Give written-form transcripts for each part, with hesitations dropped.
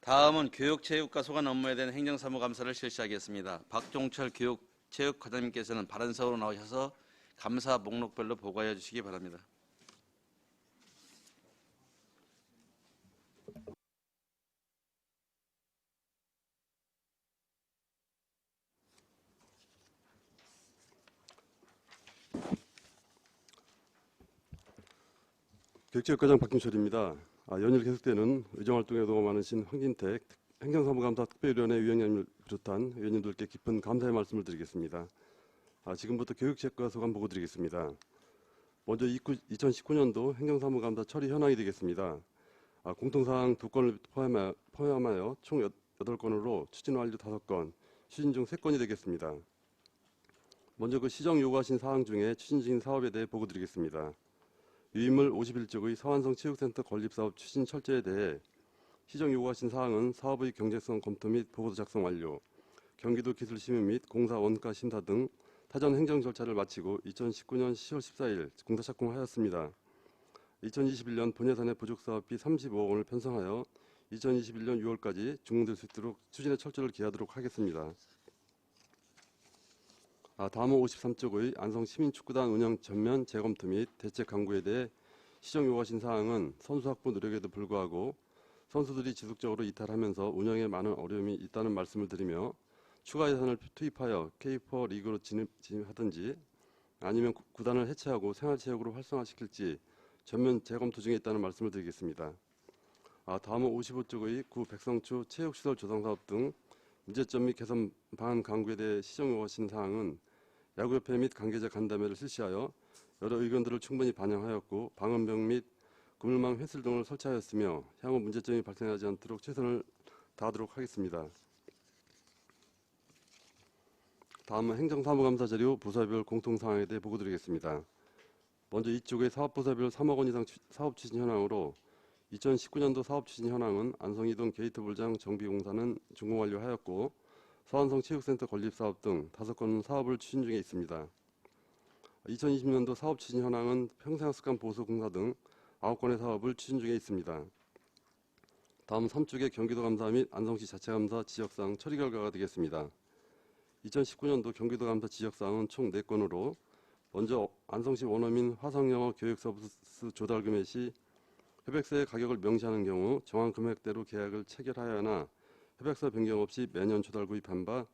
다음은 교육, 체육과 소관 업무에 대한 행정사무감사를 실시하겠습니다. 박종철 교육, 체육과장님께서는 발언석으로 나오셔서 감사 목록별로 보고해 주시기 바랍니다. 교육체육과장 박종철입니다. 연일 계속되는 의정활동에 도움 많으신 황진택 행정사무감사 특별위원회 위원장님을 비롯한 위원님들께 깊은 감사의 말씀을 드리겠습니다. 지금부터 교육체육과 소감 보고 드리겠습니다. 먼저 2019년도 행정사무감사 처리 현황이 되겠습니다. 공통사항 2건을 포함하여 총 8건으로 추진 완료 5건, 추진 중 3건이 되겠습니다. 먼저 그 시정 요구하신 사항 중에 추진 중인 사업에 대해 보고 드리겠습니다. 유인물 51쪽의 서안성 체육센터 건립사업 추진 철저에 대해 시정 요구하신 사항은 사업의 경제성 검토 및 보고서 작성 완료, 경기도 기술심의 및 공사 원가 심사 등 타전 행정 절차를 마치고 2019년 10월 14일 공사 착공하였습니다. 2021년 본예산의 부족사업비 35억 원을 편성하여 2021년 6월까지 준공될 수 있도록 추진의 철저를 기하도록 하겠습니다. 다음은 53쪽의 안성시민축구단 운영 전면 재검토 및 대책 강구에 대해 시정 요구하신 사항은 선수 확보 노력에도 불구하고 선수들이 지속적으로 이탈하면서 운영에 많은 어려움이 있다는 말씀을 드리며 추가 예산을 투입하여 K4 리그로 진입하든지 아니면 구단을 해체하고 생활체육으로 활성화시킬지 전면 재검토 중에 있다는 말씀을 드리겠습니다. 다음은 55쪽의 구 백성초 체육시설 조성사업 등 문제점 및 개선 방안 강구에 대해 시정 요구하신 사항은 야구협회 및 관계자 간담회를 실시하여 여러 의견들을 충분히 반영하였고 방음벽 및 그물망 훼술 등을 설치하였으며 향후 문제점이 발생하지 않도록 최선을 다하도록 하겠습니다. 다음은 행정사무감사 자료 부서별 공통사항에 대해 보고드리겠습니다. 먼저 이쪽의 사업부서별 3억 원 이상 사업 추진 현황으로 2019년도 사업 추진 현황은 안성이동 게이트 불장 정비공사는 준공 완료하였고 서안성 체육센터 건립사업 등 5건 사업을 추진 중에 있습니다. 2020년도 사업 추진 현황은 평생학습관 보수공사 등 9건의 사업을 추진 중에 있습니다. 다음 3쪽의 경기도감사 및 안성시 자체감사 지적사항 처리 결과가 되겠습니다. 2019년도 경기도감사 지적사항은 총 4건으로 먼저 안성시 원어민 화성영어 교육서비스 조달 금액 시 협약서의 가격을 명시하는 경우 정한 금액대로 계약을 체결하여야 하나 협약서 변경 없이 매년 조달 구입한 바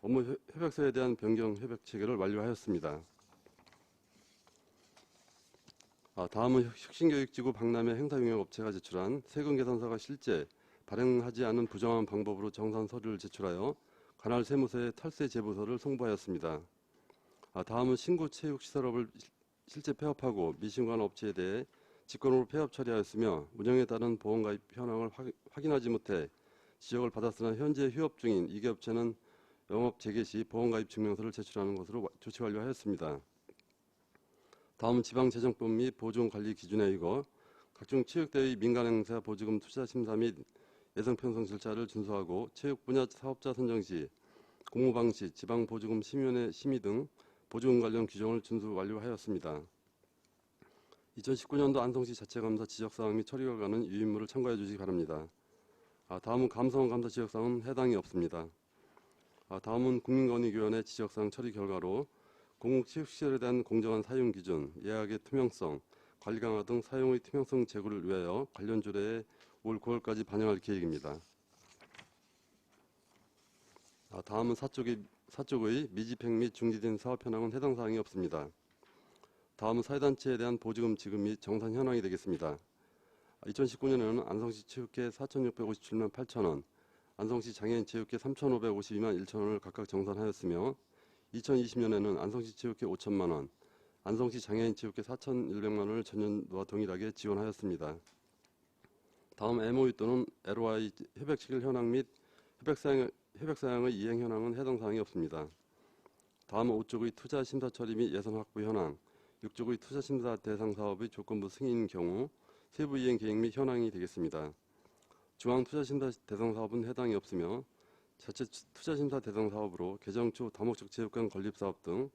업무 협약서에 대한 변경 협약 체결을 완료하였습니다. 다음은 혁신교육지구 박람회 행사용역업체가 제출한 세금 계산서가 실제 발행하지 않은 부정한 방법으로 정산 서류를 제출하여 관할 세무서에 탈세 제보서를 송부하였습니다. 다음은 신구 체육시설업을 실제 폐업하고 미신고한 업체에 대해 직권으로 폐업 처리하였으며 운영에 따른 보험가입 현황을 확인하지 못해 지적을 받았으나 현재 휴업 중인 이개 업체는 영업 재개 시 보험가입 증명서를 제출하는 것으로 조치 완료하였습니다. 다음은 지방재정법 및 보조금 관리 기준에 의거 각종 체육대회 민간행사 보조금 투자 심사 및 예상 편성 절차를 준수하고 체육 분야 사업자 선정 시 공모방시, 지방보조금 심의위원회 심의 등 보조금 관련 규정을 준수 완료하였습니다. 2019년도 안성시 자체감사 지적사항 및 처리 결과는 유인물을 참고해 주시기 바랍니다. 다음은 감사원 감사 지적사항은 해당이 없습니다. 다음은 국민권익위원회 지적사항 처리 결과로 공공체육시설에 대한 공정한 사용 기준, 예약의 투명성, 관리 강화 등 사용의 투명성 제고를 위하여 관련 조례에 올 9월까지 반영할 계획입니다. 다음은 사쪽의 미집행 및 중지된 사업 현황은 해당 사항이 없습니다. 다음은 사회단체에 대한 보조금 지급 및 정산 현황이 되겠습니다. 2019년에는 안성시 체육회 4,657만 8천원, 안성시 장애인 체육회 3,552만 1천원을 각각 정산하였으며 2020년에는 안성시 체육회 5천만원, 안성시 장애인 체육회 4,100만원을 전년도와 동일하게 지원하였습니다. 다음 MOU 또는 LOI 협약 체결 현황 및 협약사항의 이행 현황은 해당 사항이 없습니다. 다음은 5쪽의 투자심사 처리 및 예산 확보 현황, 6쪽의 투자심사 대상 사업의 조건부 승인인 경우 세부 이행 계획 및 현황이 되겠습니다. 중앙투자심사 대상 사업은 해당이 없으며 자체 투자심사 대상 사업으로 개정초 다목적 체육관 건립사업 등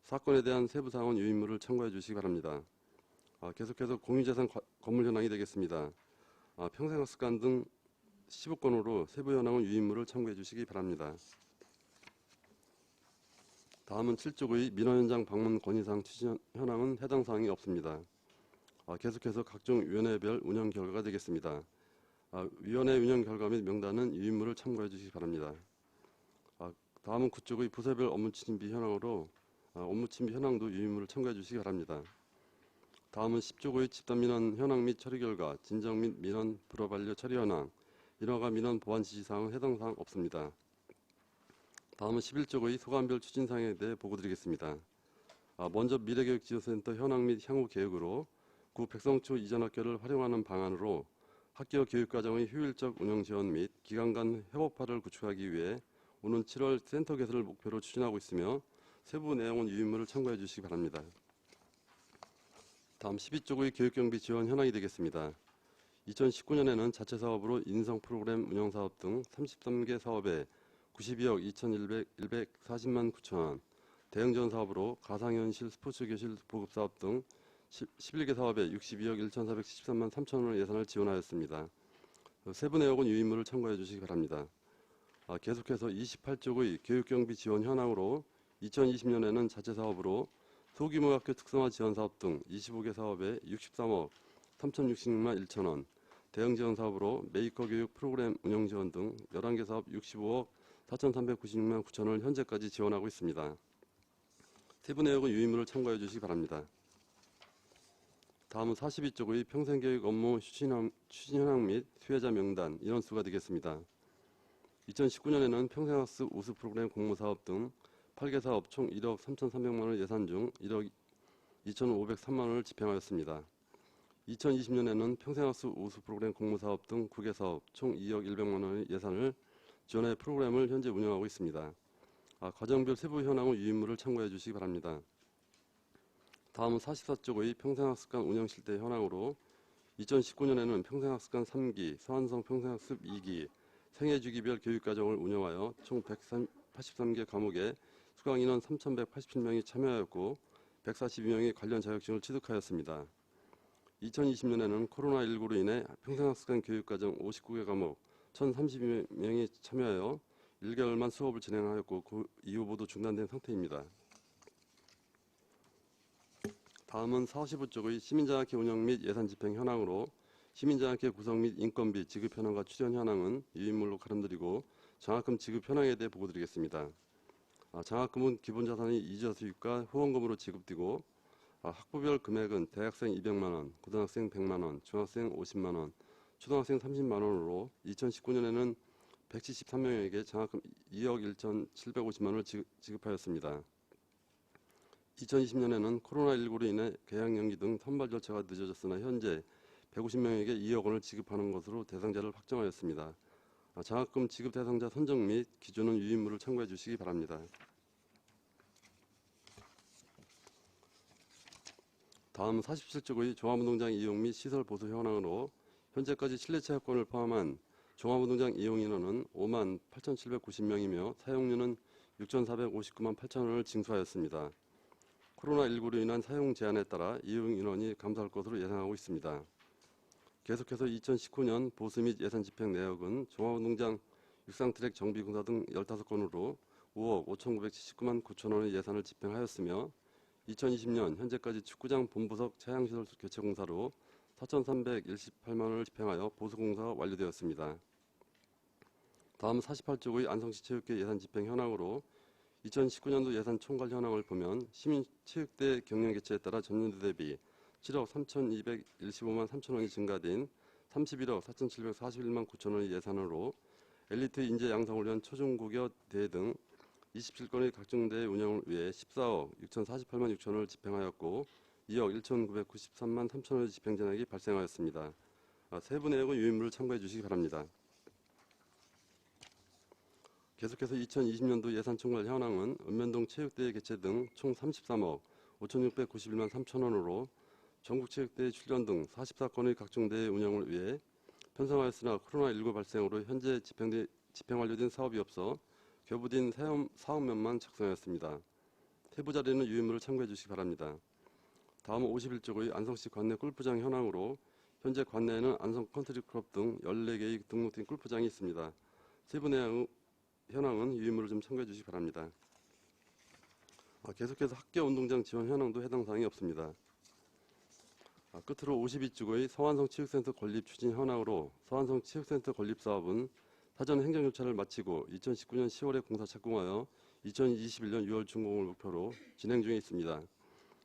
사건에 대한 세부 사항은 유인물을 참고해 주시기 바랍니다. 계속해서 공유재산 건물 현황이 되겠습니다. 평생학습관 등 15건으로 세부 현황은 유인물을 참고해 주시기 바랍니다. 다음은 7조의 민원 현장 방문 건의사항 추진 현황은 해당 사항이 없습니다. 계속해서 각종 위원회별 운영 결과가 되겠습니다. 위원회 운영 결과 및 명단은 유인물을 참고해 주시기 바랍니다. 다음은 9쪽의 부서별 업무 추진비 현황으로 업무 추진비 현황도 유인물을 참고해 주시기 바랍니다. 다음은 10조의 집단민원 현황 및 처리 결과, 진정 및 민원 불허 반려 처리 현황, 인허가 민원 보완 지시사항은 해당 사항 없습니다. 다음은 11조의 소관별 추진사항에 대해 보고드리겠습니다. 먼저 미래교육지원센터 현황 및 향후 계획으로 구 백성초 이전 학교를 활용하는 방안으로 학교 교육과정의 효율적 운영 지원 및 기관 간 협업화를 구축하기 위해 오는 7월 센터 개설을 목표로 추진하고 있으며 세부 내용은 유인물을 참고해 주시기 바랍니다. 다음 12조의 교육경비 지원 현황이 되겠습니다. 2019년에는 자체 사업으로 인성 프로그램 운영 사업 등 33개 사업에 92억 2,140만 9천 원, 대형 지원 사업으로 가상현실 스포츠 교실 보급 사업 등 11개 사업에 62억 1,473만 3천 원의 예산을 지원하였습니다. 세부 내용은 유인물을 참고해 주시기 바랍니다. 계속해서 28쪽의 교육경비 지원 현황으로 2020년에는 자체 사업으로 소규모 학교 특성화 지원 사업 등 25개 사업에 63억 3,066만 1천 원, 대형 지원 사업으로 메이커 교육 프로그램 운영 지원 등 11개 사업 65억 4,396만 9천 원을 현재까지 지원하고 있습니다. 세부 내용은 유인물을 참고해 주시기 바랍니다. 다음은 42쪽의 평생교육 업무 추진 현황 및 수혜자 명단, 인원수가 되겠습니다. 2019년에는 평생학습 우수 프로그램 공모사업 등 8개 사업 총 1억 3,300만 원 예산 중 1억 2,503만 원을 집행하였습니다. 2020년에는 평생학습 우수 프로그램 공모사업 등 9개 사업 총 2억 100만 원의 예산을 지원해 프로그램을 현재 운영하고 있습니다. 과정별 세부 현황은 유인물을 참고해 주시기 바랍니다. 다음은 44쪽의 평생학습관 운영 실태 현황으로 2019년에는 평생학습관 3기, 서안성 평생학습 2기, 생애주기별 교육과정을 운영하여 총 183개 과목에 수강 인원 3,187명이 참여하였고 142명이 관련 자격증을 취득하였습니다. 2020년에는 코로나19로 인해 평생학습관 교육과정 59개 과목 1,032명이 참여하여 1개월만 수업을 진행하였고 그 이후 모두 중단된 상태입니다. 다음은 45쪽의 시민장학회 운영 및 예산 집행 현황으로 시민장학회 구성 및 인건비 지급 현황과 출연 현황은 유인물로 가름드리고 장학금 지급 현황에 대해 보고드리겠습니다. 장학금은 기본자산이 이자 수익과 후원금으로 지급되고 학부별 금액은 대학생 200만 원, 고등학생 100만 원, 중학생 50만 원, 초등학생 30만 원으로 2019년에는 173명에게 장학금 2억 1,750만 원을 지급하였습니다. 2020년에는 코로나19로 인해 개학 연기 등 선발 절차가 늦어졌으나 현재 150명에게 2억 원을 지급하는 것으로 대상자를 확정하였습니다. 장학금 지급 대상자 선정 및 기준은 유인물을 참고해 주시기 바랍니다. 다음 47쪽의 종합운동장 이용 및 시설 보수 현황으로 현재까지 실내 체육관을 포함한 종합운동장 이용 인원은 5만 8,790명이며 사용료는 6,459만 8천 원을 징수하였습니다. 코로나19로 인한 사용 제한에 따라 이용 인원이 감소할 것으로 예상하고 있습니다. 계속해서 2019년 보수 및 예산 집행 내역은 종합운동장 육상트랙 정비공사 등 15건으로 5억 5,979만 9천 원의 예산을 집행하였으며 2020년 현재까지 축구장 본부석 차양시설 교체 공사로 4,318만 원을 집행하여 보수공사가 완료되었습니다. 다음 48쪽의 안성시 체육회 예산 집행 현황으로 2019년도 예산 총괄 현황을 보면 시민체육대 경영 개최에 따라 전년도 대비 7억 3,215만 3천 원이 증가된 31억 4,741만 9천 원의 예산으로 엘리트 인재 양성훈련 초중고교 대회 등 27건의 각종 대회 운영을 위해 14억 6,048만 6천 원을 집행하였고 2억 1,993만 3천 원의 집행 잔액이 발생하였습니다. 세부 내역은 유인물을 참고해 주시기 바랍니다. 계속해서 2020년도 예산 총괄 현황은 읍면동 체육대회 개최 등 총 33억 5,691만 3천 원으로 전국체육대회 출전 등 44건의 각종 대회 운영을 위해 편성하였으나 코로나19 발생으로 현재 집행 완료된 사업이 없어 교부된 사업면만 작성하였습니다. 세부 자료는 유인물을 참고해 주시기 바랍니다. 다음은 51쪽의 안성시 관내 골프장 현황으로 현재 관내에는 안성 컨트리클럽 등 14개의 등록된 골프장이 있습니다. 세부 현황은 유의물을 좀 참고해 주시기 바랍니다. 계속해서 학교 운동장 지원 현황도 해당 사항이 없습니다. 끝으로 52주의 서안성 체육센터 건립 추진 현황으로 서안성 체육센터 건립 사업은 사전 행정 절차를 마치고 2019년 10월에 공사 착공하여 2021년 6월 준공을 목표로 진행 중에 있습니다.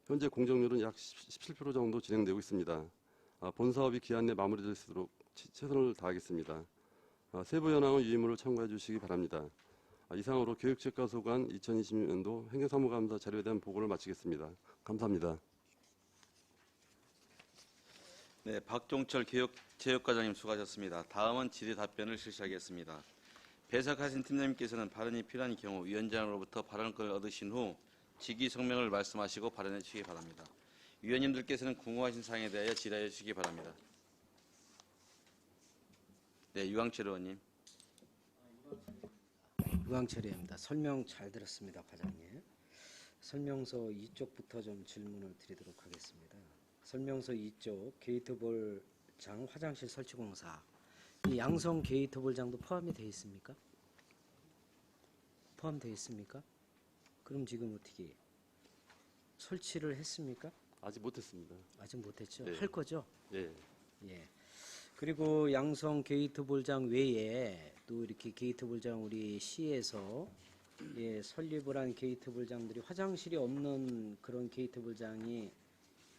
현재 공정률은 약 17% 정도 진행되고 있습니다. 본 사업이 기한 내 마무리될 수 있도록 최선을 다하겠습니다. 세부 현황은 유의물을 참고해 주시기 바랍니다. 이상으로 교육체육과소관 2020년도 행정사무감사 자료에 대한 보고를 마치겠습니다. 감사합니다. 네, 박종철 체육과장님 수고하셨습니다. 다음은 질의 답변을 실시하겠습니다. 배석하신 팀장님께서는 발언이 필요한 경우 위원장으로부터 발언권을 얻으신 후 직위 성명을 말씀하시고 발언해 주시기 바랍니다. 위원님들께서는 궁금하신 사항에 대하여 질의해 주시기 바랍니다. 네, 유광철 의원님. 유광철입니다. 설명 잘 들었습니다, 과장님. 설명서 2쪽부터 좀 질문을 드리도록 하겠습니다. 설명서 2쪽 게이트볼장 화장실 설치 공사. 이 양성 게이트볼장도 포함이 되어 있습니까? 포함되어 있습니까? 그럼 지금 어떻게 설치를 했습니까? 아직 못했습니다. 아직 못했죠. 네. 할 거죠. 예. 예. 그리고 양성 게이트볼장 외에 또 이렇게 게이트볼장 우리 시에서 설립을 한 게이트볼장들이 화장실이 없는 그런 게이트볼장이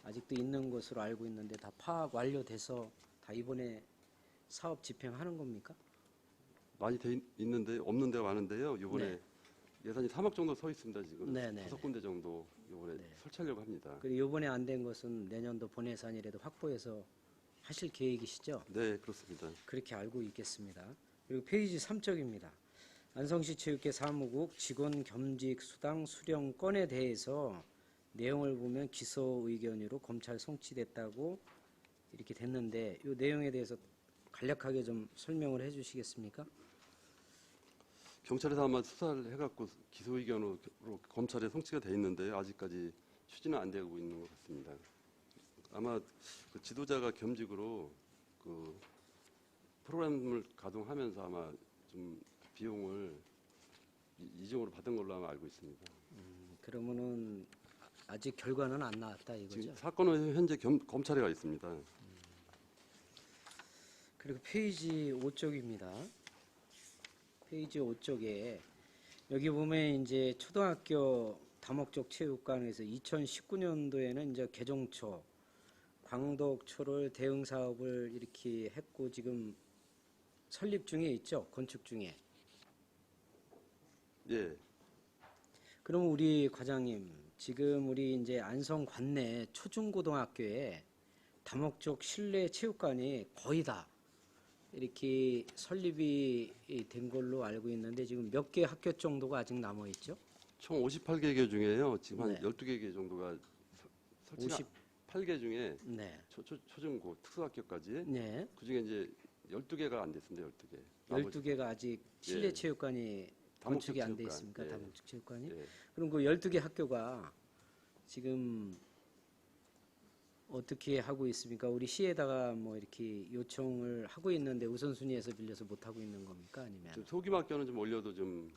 아직도 있는 것으로 알고 있는데 다 파악 완료돼서 다 이번에 사업 집행하는 겁니까? 많이 돼 있는데 없는 데가 많은데요. 이번에 네. 예산이 3억 정도 서 있습니다. 지금 네네. 5군데 정도 이번에 네. 설치하려고 합니다. 그리고 이번에 안 된 것은 내년도 본 예산이라도 확보해서 하실 계획이시죠? 네, 그렇습니다. 그렇게 알고 있겠습니다. 그리고 페이지 3쪽입니다. 안성시 체육회 사무국 직원 겸직 수당 수령권에 대해서 내용을 보면 기소 의견으로 검찰 송치됐다고 이렇게 됐는데 이 내용에 대해서 간략하게 좀 설명을 해 주시겠습니까? 경찰에서 아마 수사를 해갖고 기소 의견으로 검찰에 송치가 돼 있는데 아직까지 추진은 안 되고 있는 것 같습니다. 아마 그 지도자가 겸직으로 그 프로그램을 가동하면서 아마 좀 비용을 이중으로 받은 걸로 아마 알고 있습니다. 그러면은 아직 결과는 안 나왔다 이거죠? 지금 사건은 현재 검찰에 가 있습니다. 그리고 페이지 5쪽입니다. 페이지 5쪽에 여기 보면 이제 초등학교 다목적 체육관에서 2019년도에는 이제 개종초, 광덕초를 대응 사업을 이렇게 했고 지금 설립 중에 있죠. 건축 중에. 예, 그럼 우리 과장님, 지금 우리 이제 안성 관내 초중고등학교에 다목적 실내 체육관이 거의 다 이렇게 설립이 된 걸로 알고 있는데 지금 몇 개 학교 정도가 아직 남아 있죠? 총 58개 중에요. 지금 한 네. 12개 정도가 설치가 8개 중에 네. 초중고 특수학교까지 네. 그중에 이제 12개가 안 됐습니다. 12개. 12개가 아직 실내 예. 체육관이 다목적 건축이 안 돼 체육관. 있습니까? 예. 다목적 체육관이? 예. 그럼 그 12개 학교가 지금 어떻게 하고 있습니까? 우리 시에다가 뭐 이렇게 요청을 하고 있는데 우선순위에서 빌려서 못 하고 있는 겁니까? 아니면 좀 소규모학교는 좀 올려도 좀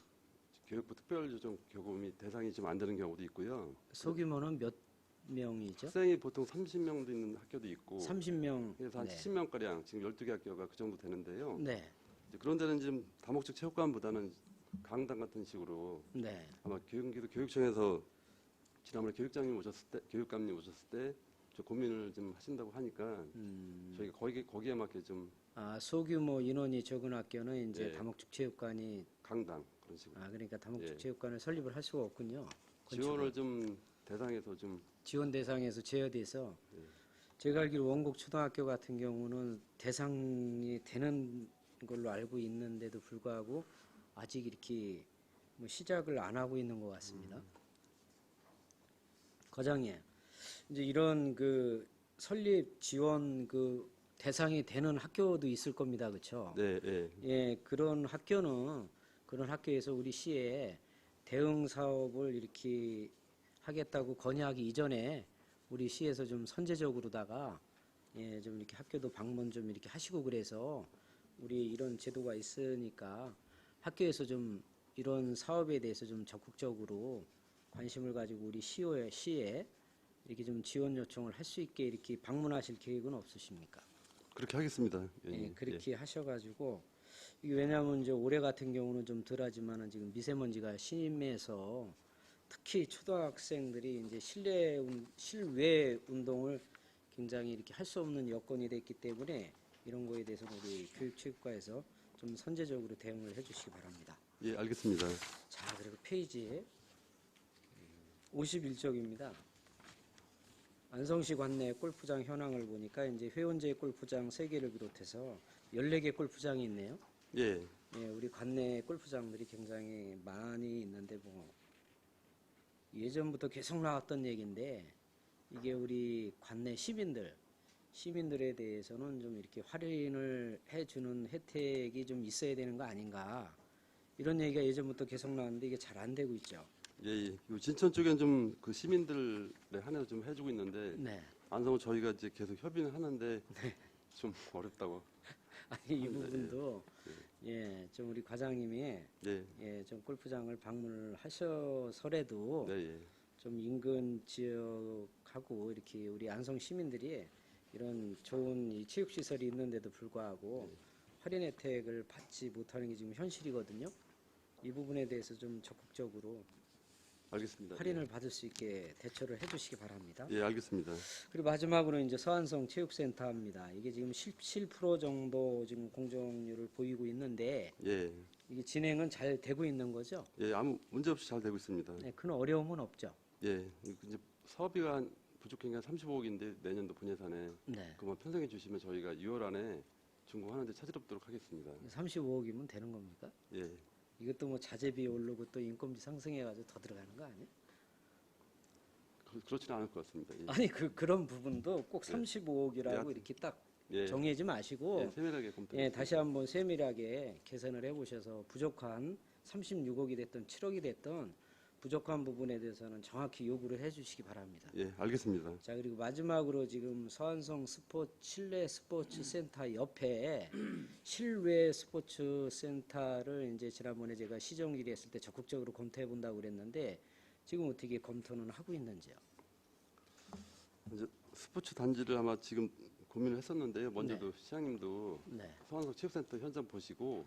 교육부 특별조정 교금이 대상이 좀 안 되는 경우도 있고요. 소규모는 몇 명이죠? 학생이 보통 30명도 있는 학교도 있고 30명. 그래서 한 네. 70명 가량 지금 12개 학교가 그 정도 되는데요. 네. 이제 그런 데는 지금 다목적 체육관보다는 강당 같은 식으로 네. 아마 교육청에서 지난번에 교육감님 오셨을 때 좀 고민을 좀 하신다고 하니까 저희가 거기에 맞게 좀 소규모 인원이 적은 학교는 이제 네. 다목적 체육관이 강당 그런 식으로 그러니까 다목적 예. 체육관을 설립을 할 수가 없군요. 지원을 좀 대상에서 좀 지원 대상에서 제어돼서 예. 제가 알기로 원곡 초등학교 같은 경우는 대상이 되는 걸로 알고 있는데도 불구하고 아직 이렇게 뭐 시작을 안 하고 있는 것 같습니다. 과장님, 이제 이런 그 설립 지원 그 대상이 되는 학교도 있을 겁니다, 그렇죠? 네, 예. 예, 그런 학교에서 우리 시에 대응 사업을 이렇게 하겠다고 건의하기 이전에 우리 시에서 좀 선제적으로다가 예, 좀 이렇게 학교도 방문 좀 이렇게 하시고 그래서 우리 이런 제도가 있으니까 학교에서 좀 이런 사업에 대해서 좀 적극적으로 관심을 가지고 우리 시에 이렇게 좀 지원 요청을 할 수 있게 이렇게 방문하실 계획은 없으십니까? 그렇게 하겠습니다. 예, 위원님. 그렇게 하셔가지고 이게 왜냐하면 이제 올해 같은 경우는 좀 덜하지만은 지금 미세먼지가 심해서 특히 초등학생들이 이제 실외 운동을 굉장히 이렇게 할 수 없는 여건이 됐기 때문에 이런 거에 대해서는 우리 교육체육과에서 좀 선제적으로 대응을 해주시기 바랍니다. 예, 알겠습니다. 자, 그리고 페이지 51쪽입니다. 안성시 관내 골프장 현황을 보니까 이제 회원제 골프장 3개를 비롯해서 14개 골프장이 있네요. 예, 예, 우리 관내 골프장들이 굉장히 많이 있는데 뭐 예전부터 계속 나왔던 얘기인데 이게 우리 관내 시민들에 대해서는 좀 이렇게 할인을 해주는 혜택이 좀 있어야 되는 거 아닌가 이런 얘기가 예전부터 계속 나왔는데 이게 잘 안 되고 있죠. 예, 예. 요 진천 쪽엔 좀 그 시민들에 한해서 좀 해주고 있는데 네. 안성은 저희가 이제 계속 협의는 하는데 좀 어렵다고. 아니 이 부분도 예, 좀 우리 과장님이 예, 예, 좀 골프장을 방문을 하셔서라도 네, 예. 좀 인근 지역하고 이렇게 우리 안성 시민들이 이런 좋은 이 체육 시설이 있는데도 불구하고 할인 혜택을 받지 못하는 게 지금 현실이거든요. 이 부분에 대해서 좀 적극적으로 알겠습니다. 할인을 받을 수 있게 대처를 해주시기 바랍니다. 예, 알겠습니다. 그리고 마지막으로 이제 서안성 체육센터입니다. 이게 지금 17% 정도 지금 공정률을 보이고 있는데 예, 이게 진행은 잘 되고 있는 거죠? 예, 아무 문제 없이 잘 되고 있습니다. 네, 큰 어려움은 없죠. 예, 이제 사업비가 한 부족한 게 한 35억인데 내년도 분예산에 네. 그만 편성해 주시면 저희가 6월 안에 준공하는데 차질 없도록 하겠습니다. 35억이면 되는 겁니까? 예, 이것도 뭐 자재비 오르고 또 인건비 상승해가지고 더 들어가는 거 아니에요? 그렇지는 않을 것 같습니다. 예, 아니 그런 부분도 꼭 35억이라고 예. 이렇게 딱 예, 정해지 마시고 예, 세밀하게 검토해 예, 다시 한번 세밀하게 계산을 해보셔서 부족한 36억이 됐든 7억이 됐든 부족한 부분에 대해서는 정확히 요구를 해주시기 바랍니다. 예, 알겠습니다. 자 그리고 마지막으로 지금 서안성 실내 스포츠 센터 옆에 실외 스포츠 센터를 이제 지난번에 제가 시정일이 했을 때 적극적으로 검토해 본다고 그랬는데 지금 어떻게 검토는 하고 있는지요? 이제 스포츠 단지를 아마 지금 고민을 했었는데요. 먼저도 시장님도 네. 서안성 체육센터 현장 보시고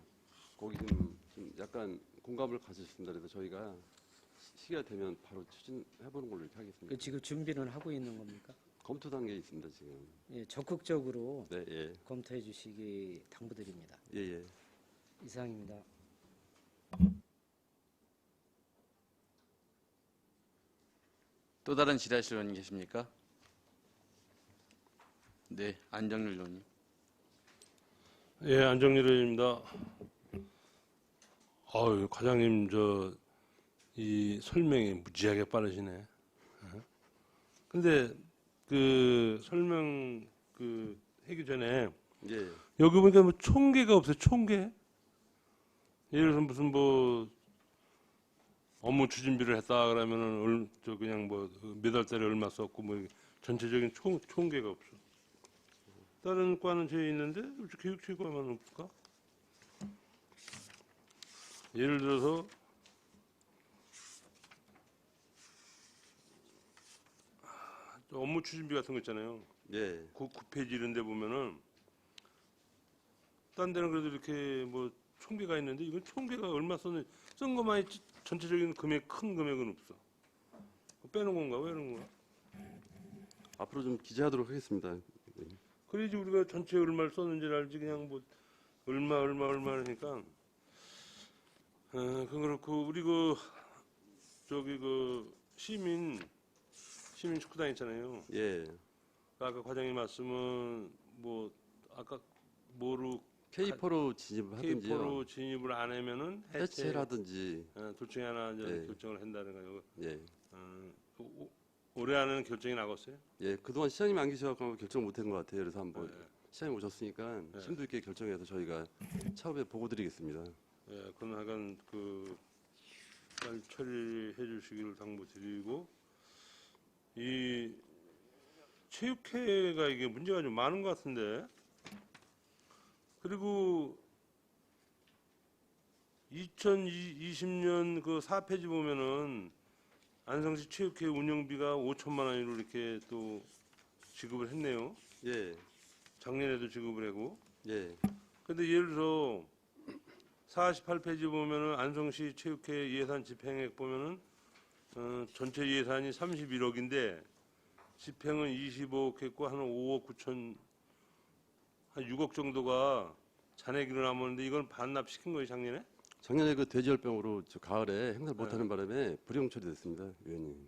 거기 좀 약간 공감을 가지셨습니다. 그래서 저희가 시기가 되면 바로 추진해보는 걸로 이렇게 하겠습니다. 그 지금 준비는 하고 있는 겁니까? 검토 단계에 있습니다 지금. 예, 적극적으로 네, 예, 검토해 주시기 당부드립니다. 예, 예. 이상입니다. 또 다른 질의하실 의원님 계십니까? 네, 안정률 의원님. 예, 안정일 의원입니다. 아유, 과장님 이 설명이 무지하게 빠르시네. 예. 근데 그 설명 하기 전에 예, 여기 보니까 뭐 총계가 없어요. 총계. 예를 들어서 무슨 뭐 업무 추진비를 했다 그러면은 그냥 뭐 몇 월달에 얼마 썼고 뭐 이렇게 전체적인 총계가 없어. 다른 과는 제에 있는데 왜 교육체육과만 없을까? 예를 들어서 업무 추진비 같은 거 있잖아요. 예, 9페이지 이런 데 보면은 딴 데는 그래도 이렇게 뭐 총계가 있는데 이건 총계가 얼마 썼는지 쓴 것만 있지 전체적인 큰 금액은 없어. 빼놓은 건가? 왜 이런 거야? 앞으로 좀 기재하도록 하겠습니다. 그래야지 우리가 전체 얼마를 썼는지를 알지. 그냥 뭐 얼마 하니까 그건 그렇고 우리 시민 축구단 있잖아요. 예, 아까 과장님 말씀은 뭐 아까 뭐로 K4로 진입을 하든지요. K4로 진입을 안 하면은 해체라든지. 둘 중에 하나 이제 예. 결정을 한다는 거예요. 예, 올해 안에는 결정이 나갔어요? 예. 그동안 시장님이 안 계셔서 결정 못한 것 같아요. 그래서 한번 네. 시장님 오셨으니까 네. 심도 있게 결정해서 저희가 차후에 보고 드리겠습니다. 예, 그건 하여간 빨리 처리해 주시기를 당부드리고 이 체육회가 이게 문제가 좀 많은 것 같은데. 그리고 2020년 그 4페이지 보면은 안성시 체육회 운영비가 5천만 원으로 이렇게 또 지급을 했네요. 예, 작년에도 지급을 하고. 예, 근데 예를 들어 48페이지 보면은 안성시 체육회 예산 집행액 보면은 전체 예산이 31억인데 집행은 25억 했고 한 5억 9천 한 6억 정도가 잔액이 남았는데 이건 반납시킨 거예요, 작년에? 작년에 그 돼지열병으로 저 가을에 행사를 네. 못하는 바람에 불이용 처리됐습니다, 위원님.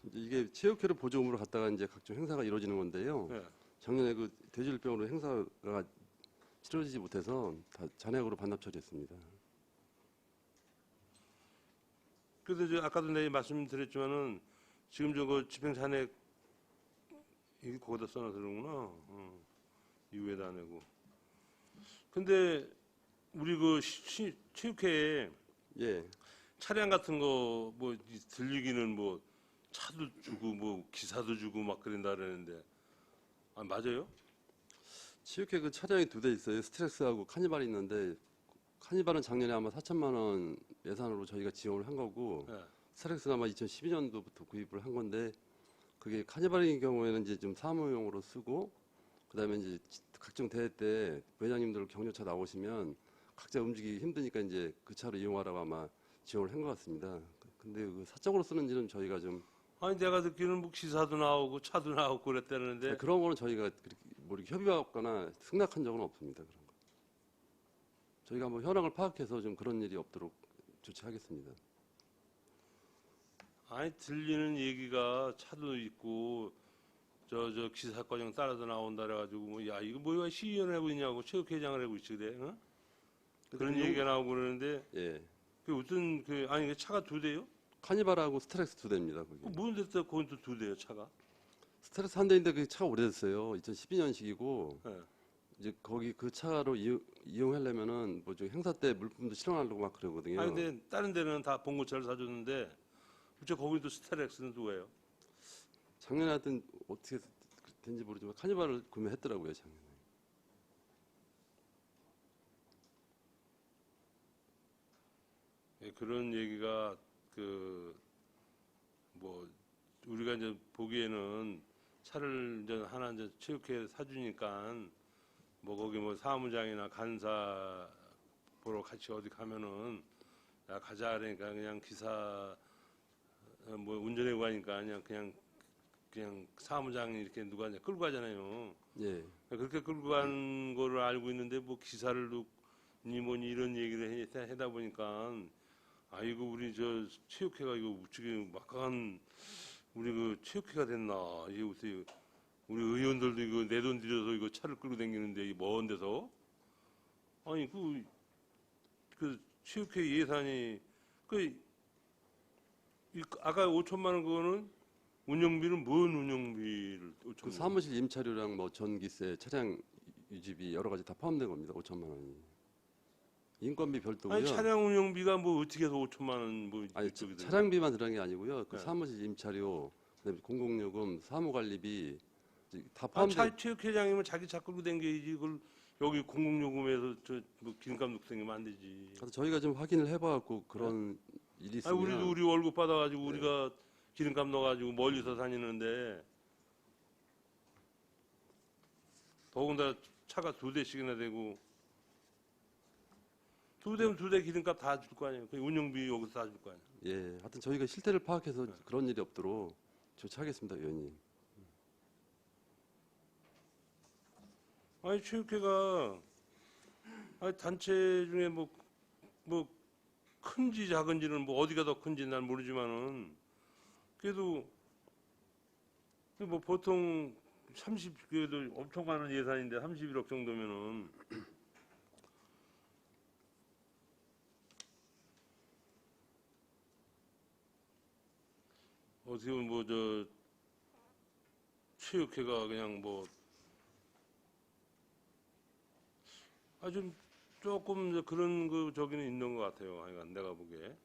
이제 이게 체육회를 보조금으로 갖다가 이제 각종 행사가 이루어지는 건데요. 네. 작년에 그 돼지열병으로 행사가 치러지지 못해서 다 잔액으로 반납 처리했습니다. 그래서 이제 아까도 내가 말씀드렸지만은 지금 저거 집행 잔액 이게 거기다 써놔서 그런구나. 이후에다 내고. 근데 우리 그 체육회에 예, 차량 같은 거 뭐 들리기는 뭐 차도 주고 뭐 기사도 주고 막 그런다 그러는데 아 맞아요? 체육회 그 차량이 2대 있어요. 스트렉스하고 카니발이 있는데 카니발은 작년에 아마 4천만 원 예산으로 저희가 지원을 한 거고 네. 스트렉스는 아마 2012년도부터 구입을 한 건데 그게 카니발인 경우에는 이제 좀 사무용으로 쓰고 그다음에 이제 각종 대회 때 부회장님들 격려차 나오시면 각자 움직이기 힘드니까 이제 그 차로 이용하라고 아마 지원을 한 것 같습니다. 근데 그 사적으로 쓰는지는 저희가 좀 아니 내가 듣기는 뭐 기사도 나오고 차도 나오고 그랬다는데 그런 거는 저희가 그렇게 뭐 이렇게 협의하거나 승낙한 적은 없습니다. 그런 거. 저희가 뭐 현황을 파악해서 좀 그런 일이 없도록 조치하겠습니다. 아니 들리는 얘기가 차도 있고 저 기사 과정 따라서 나온다 그래가지고 뭐 야 이거 뭐야 시위원을 하고 있냐고 체육회장을 하고 있지 그래 어? 그런 그 얘기가 나오고 그러는데 예. 그 무슨 그 아니 그 차가 2대요? 카니발하고 스트렉스 2대입니다. 그게. 뭔 데다 그건 또 2대요 차가? 스트렉스 한 대인데 그 차가 오래됐어요. 2012년식이고 네. 이제 거기 그 차로 이용하려면은 뭐 좀 행사 때 물품도 실어나려고 막 그러거든요. 아니 근데 다른 데는 다 봉고차를 사줬는데 저 거기 또 스타렉스는 누구예요? 작년에 하여튼 어떻게 된지 모르지만 카니발을 구매했더라고요, 작년에. 예, 그런 얘기가 그 뭐 우리가 이제 보기에는 차를 이제 하나 이제 체육회 사주니까 뭐 거기 뭐 사무장이나 간사 보러 같이 어디 가면은 야 가자 그러니까 그냥 기사 뭐 운전하고 가니까 그냥 사무장이 이렇게 누가 이제 끌고 가잖아요. 예. 그렇게 끌고 간 거를 알고 있는데 뭐 기사를 두니 뭐니 이런 얘기를 하다 보니까 아이고 우리 저 체육회가 이거 우측에 막강한 우리 그 체육회가 됐나 이게 어떻게 우리 의원들도 이거 내 돈 들여서 이거 차를 끌고 다니는데 이 먼 데서 아니 그 체육회 예산이 아까 5천만 원 그거는 운영비는 뭔 운영비를 5천만 그 원? 사무실 임차료랑 뭐 전기세, 차량 유지비 여러 가지 다 포함된 겁니다. 5천만 원이. 인건비 별도고요. 아니 차량 운영비가 뭐 어떻게 해서 5천만 원 뭐 아니, 이쪽에 들어가요? 차량비만 들어간 게 아니고요. 그 네. 사무실 임차료, 그다음에 공공요금, 사무관리비 다 아, 포함된. 체육회장이면 자기 차 끌고 댕겨야지 그걸 여기 공공요금에서 저뭐 기름값 넣고 댕기면 안 되지. 그래서 저희가 좀 확인을 해봐갖고 그런 일이 아니 있으면 우리도 우리 월급 받아가지고 우리가 기름값 넣어가지고 멀리서 다니는데 더군다나 차가 2대씩이나 되고 2대면 2대 기름값 다 줄 거 아니에요. 그 운영비 여기서 다 줄 거 아니에요. 예, 하여튼 저희가 실태를 파악해서 그런 일이 없도록 조치하겠습니다, 의원님. 아니 체육회가 아니 단체 중에 뭐 큰지 작은지는 뭐 어디가 더 큰지 난 모르지만은 그래도 뭐 보통 30 그래도 엄청 많은 예산인데 31억 정도면은 어떻게 보면 뭐 저 체육회가 그냥 뭐 좀 조금 이제 그런 그 저기는 있는 것 같아요. 하여간 내가 보기에.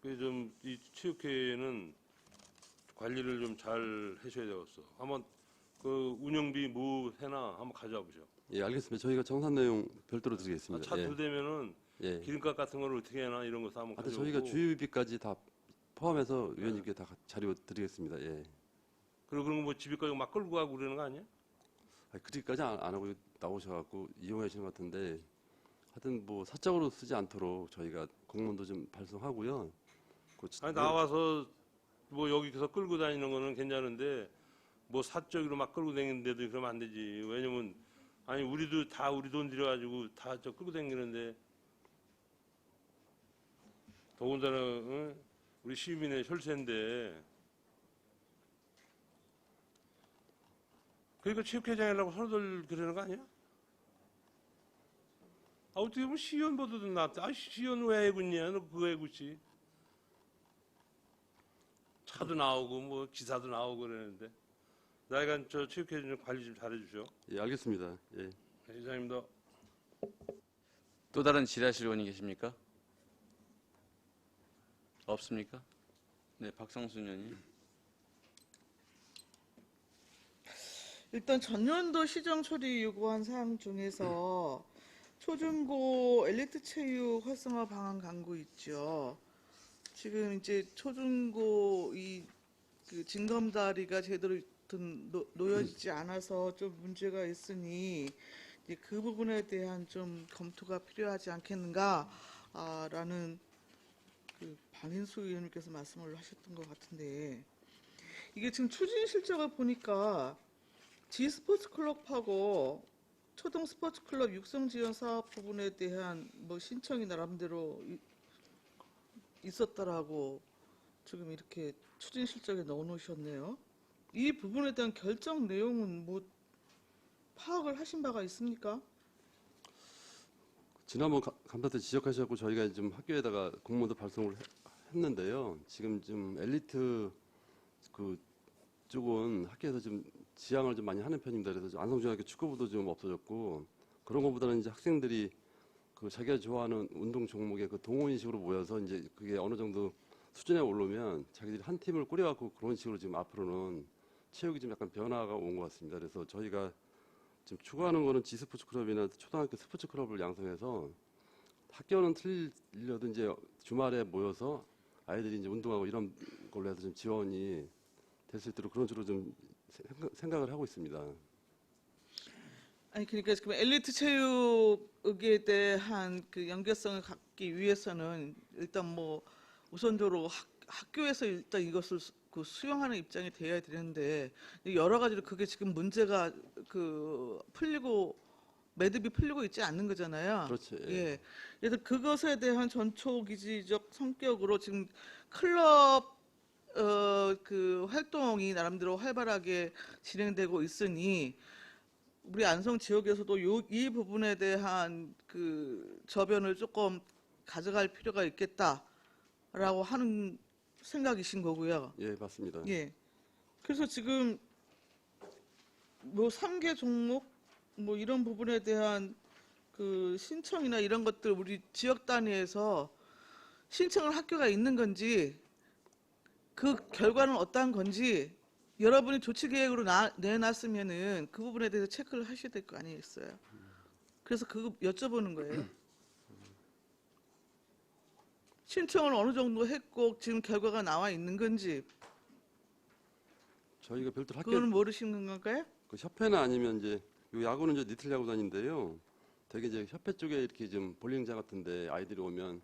그 좀 이 체육회는 관리를 좀 잘 하셔야 되겠어. 한번 그 운영비 뭐 해나 한번 가져와 보죠. 예, 알겠습니다. 저희가 정산 내용 별도로 드리겠습니다. 차 예. 두 대면은 예. 기름값 같은 거를 어떻게 해나 이런 것도 한번 하여튼 가져오고. 저희가 주유비까지 다 포함해서 위원님께 다 자료 드리겠습니다. 예. 그리고 그런 거 뭐 집에까지 막 끌고 가고 그러는 거 아니야? 그렇게까지 안 하고 나오셔갖고 이용하시는 것 같은데 하여튼 뭐 사적으로 쓰지 않도록 저희가 공문도 좀 발송하고요. 아니 나와서 뭐 여기서 끌고 다니는 거는 괜찮은데 뭐 사적으로 막 끌고 다니는데도 그러면 안 되지. 왜냐면 아니 우리도 다 우리 돈 들여가지고 다 저 끌고 다니는데 더군다나 응? 우리 시민의 혈세인데 그러니까 체육회장이라고 서로들 그러는 거 아니야? 아 어떻게 보면 시의원보다도 낫다. 아 시의원 왜 해군이야? 너 그거 해구지. 차도 나오고 뭐 기사도 나오고 그러는데 나이간 저 체육회장 좀 관리 좀 잘해주죠. 예, 알겠습니다. 예. 회장님도 또 다른 질의하실 의원이 계십니까? 없습니까? 네, 박상순 의원님. 일단 전년도 시정 처리 요구한 사항 중에서 초중고 엘리트 체육 활성화 방안 강구 있죠. 지금 이제 초중고 그 징검다리가 제대로 놓여지지 않아서 좀 문제가 있으니 이제 그 부분에 대한 좀 검토가 필요하지 않겠는가라는 그 박인수 의원님께서 말씀을 하셨던 것 같은데 이게 지금 추진 실적을 보니까 G스포츠 클럽하고 초등 스포츠 클럽 육성 지원 사업 부분에 대한 뭐 신청이 나름대로 있었다라고 지금 이렇게 추진 실적에 넣어 놓으셨네요. 이 부분에 대한 결정 내용은 뭐 파악을 하신 바가 있습니까? 지난번 감사 때 지적하셨고 저희가 좀 학교에다가 공문도 발송을 했는데요. 지금 좀 엘리트 그 쪽은 학교에서 좀 지향을 좀 많이 하는 편입니다. 그래서 안성중학교 축구부도 좀 없어졌고 그런 것보다는 이제 학생들이 그 자기가 좋아하는 운동 종목에 그 동호인식으로 모여서 이제 그게 어느 정도 수준에 오르면 자기들이 한 팀을 꾸려갖고 그런 식으로 지금 앞으로는 체육이 좀 약간 변화가 온 것 같습니다. 그래서 저희가 지금 추구하는 거는 G스포츠 클럽이나 초등학교 스포츠 클럽을 양성해서 학교는 틀려도 이제 주말에 모여서 아이들이 이제 운동하고 이런 걸로 해서 좀 지원이 될 수 있도록 그런 식으로 좀 생각을 하고 있습니다. 아니 그러니까 지금 엘리트 체육에 대한 그 연계성을 갖기 위해서는 일단 뭐 우선적으로 학교에서 일단 이것을 그 수용하는 입장이 되어야 되는데 여러 가지로 그게 지금 문제가 그 풀리고 매듭이 풀리고 있지 않는 거잖아요. 그렇죠. 예. 예. 그래서 그것에 대한 전초기지적 성격으로 지금 클럽 그 활동이 나름대로 활발하게 진행되고 있으니 우리 안성 지역에서도 이 부분에 대한 그 저변을 조금 가져갈 필요가 있겠다라고 하는 생각이신 거고요. 예, 맞습니다. 예. 그래서 지금 뭐 3개 종목 뭐 이런 부분에 대한 그 신청이나 이런 것들 우리 지역 단위에서 신청을 학교가 있는 건지 그 결과는 어떠한 건지 여러분이 조치 계획으로 내놨으면은 그 부분에 대해서 체크를 하셔야 될 거 아니겠어요. 그래서 그거 여쭤보는 거예요. 신청을 어느 정도 했고 지금 결과가 나와 있는 건지 저희가 별도로 학교 그거는 모르시는 건가요? 그 협회나 아니면 이제 요 야구는 이제 니틀 야구단인데요. 되게 이제 협회 쪽에 이렇게 좀 볼링장 같은데 아이들이 오면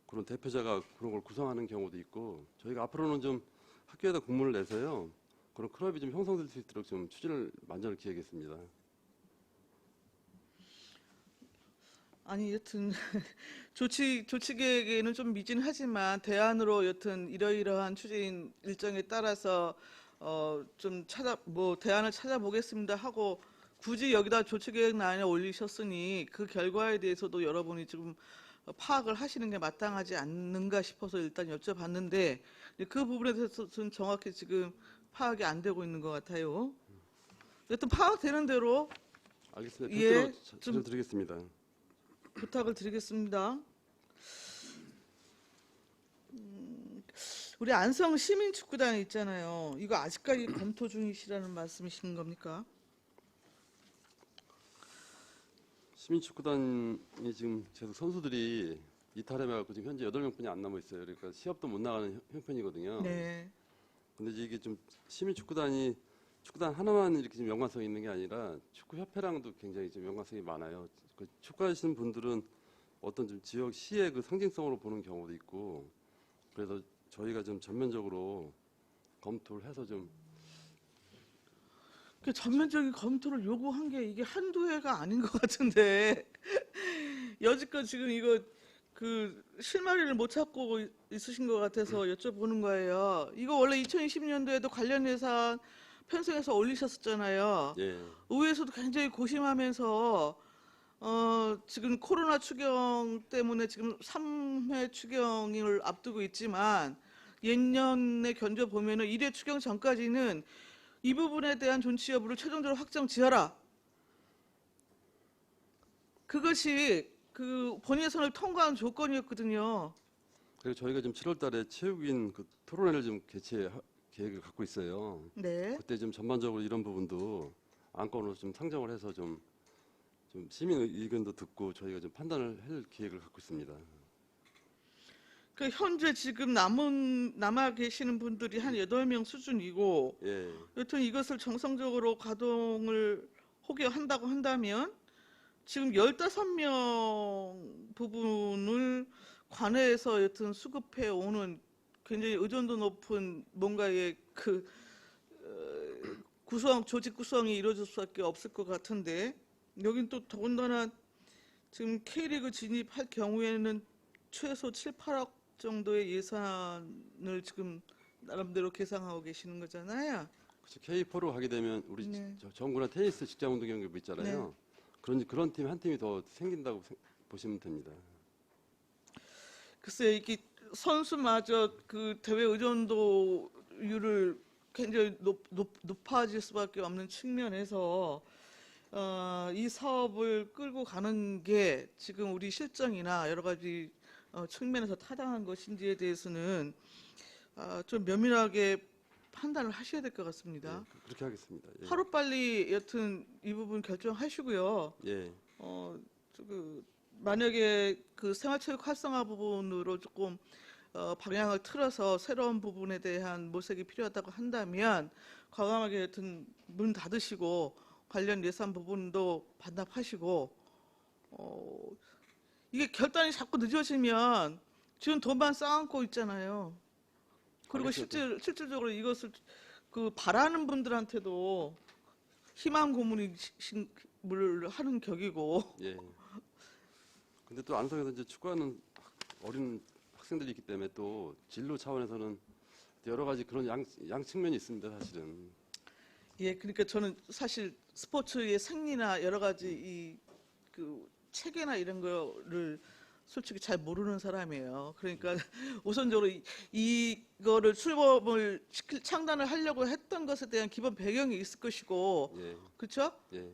그런 대표자가 그런 걸 구성하는 경우도 있고 저희가 앞으로는 좀 학교에다 공문을 내서요. 그런 클럽이 좀 형성될 수 있도록 좀 추진을 만전을 기하겠습니다. 아니 여튼 조치 계획에는 좀 미진하지만 대안으로 여튼 이러이러한 추진 일정에 따라서 좀 대안을 찾아보겠습니다 하고 굳이 여기다 조치 계획란에 올리셨으니 그 결과에 대해서도 여러분이 지금 파악을 하시는 게 마땅하지 않는가 싶어서 일단 여쭤봤는데 그 부분에 대해서는 정확히 지금 파악이 안 되고 있는 것 같아요. 여튼 파악되는 대로 알겠습니다. 예, 별도로 좀- 자료 드리겠습니다. 부탁을 드리겠습니다. 우리 안성 시민축구단 있잖아요. 이거 아직까지 검토 중이시라는 말씀이신 겁니까? 시민축구단이 지금 계속 선수들이 이탈해갖고 지금 현재 8명뿐이 안 남아 있어요. 그러니까 시합도 못 나가는 형편이거든요. 네. 근데 이게 좀 시민축구단이 축구단 하나만 이렇게 좀 연관성이 있는 게 아니라 축구협회랑도 굉장히 좀 연관성이 많아요. 그 축구하시는 분들은 어떤 좀 지역 시의 그 상징성으로 보는 경우도 있고, 그래서 저희가 좀 전면적으로 검토를 해서 좀 그 전면적인 검토를 요구한 게 이게 한두 해가 아닌 것 같은데 여지껏 지금 이거 그 실마리를 못 찾고 있으신 것 같아서 여쭤보는 거예요. 이거 원래 2020년도에도 관련 예산 편성해서 올리셨었잖아요. 예, 의회에서도 굉장히 고심하면서 지금 코로나 추경 때문에 지금 3회 추경을 앞두고 있지만 예년에 견뎌 보면은 1회 추경 전까지는 이 부분에 대한 존치 여부를 최종적으로 확정 지어라. 그것이 그 본예산을 통과한 조건이었거든요. 그리고 저희가 지금 7월달에 체육인 그 토론회를 좀 개최할 계획을 갖고 있어요. 네. 그때 좀 전반적으로 이런 부분도 안건으로 좀 상정을 해서 좀 시민 의견도 듣고 저희가 좀 판단을 할 계획을 갖고 있습니다. 그 현재 지금 남아 계시는 분들이 한 8명 수준이고 예, 여튼 이것을 정상적으로 가동을 혹여 한다고 한다면 지금 15명 부분을 관내에서 여튼 수급해 오는 굉장히 의존도 높은 뭔가의 그 조직 구성이 이루어질 수밖에 없을 것 같은데 여긴 또 더군다나 지금 K리그 진입할 경우에는 최소 7, 8억 정도의 예산을 지금 나름대로 계상하고 계시는 거잖아요. 그렇죠. K4로 가게 되면 우리 네. 정부나 테니스 직장운동 경기부 있잖아요. 그런 팀 한 팀이 더 생긴다고 보시면 됩니다. 글쎄 이게 선수마저 그 대회 의존도율을 굉장히 높아질 수밖에 없는 측면에서 이 사업을 끌고 가는 게 지금 우리 실정이나 여러 가지 측면에서 타당한 것인지에 대해서는 좀 면밀하게 판단을 하셔야 될 것 같습니다. 예, 그렇게 하겠습니다. 예. 하루빨리 여튼 이 부분 결정하시고요. 예, 만약에 그 생활체육 활성화 부분으로 조금 방향을 틀어서 새로운 부분에 대한 모색이 필요하다고 한다면 과감하게 여튼 문 닫으시고 관련 예산 부분도 반납하시고 이게 결단이 자꾸 늦어지면 지금 돈만 쌓아놓고 있잖아요. 그리고 실질적으로 이것을 그 바라는 분들한테도 희망 고문을 하는 격이고. 예. 근데 또 안성에서 이제 축구하는 어린 학생들이 있기 때문에 또 진로 차원에서는 여러 가지 그런 양 측면이 있습니다, 사실은. 예, 그러니까 저는 사실 스포츠의 생리나 여러 가지 그 체계나 이런 거를 솔직히 잘 모르는 사람이에요. 그러니까 우선적으로 이거를 출범을 창단을 하려고 했던 것에 대한 기본 배경이 있을 것이고, 예, 그렇죠? 예,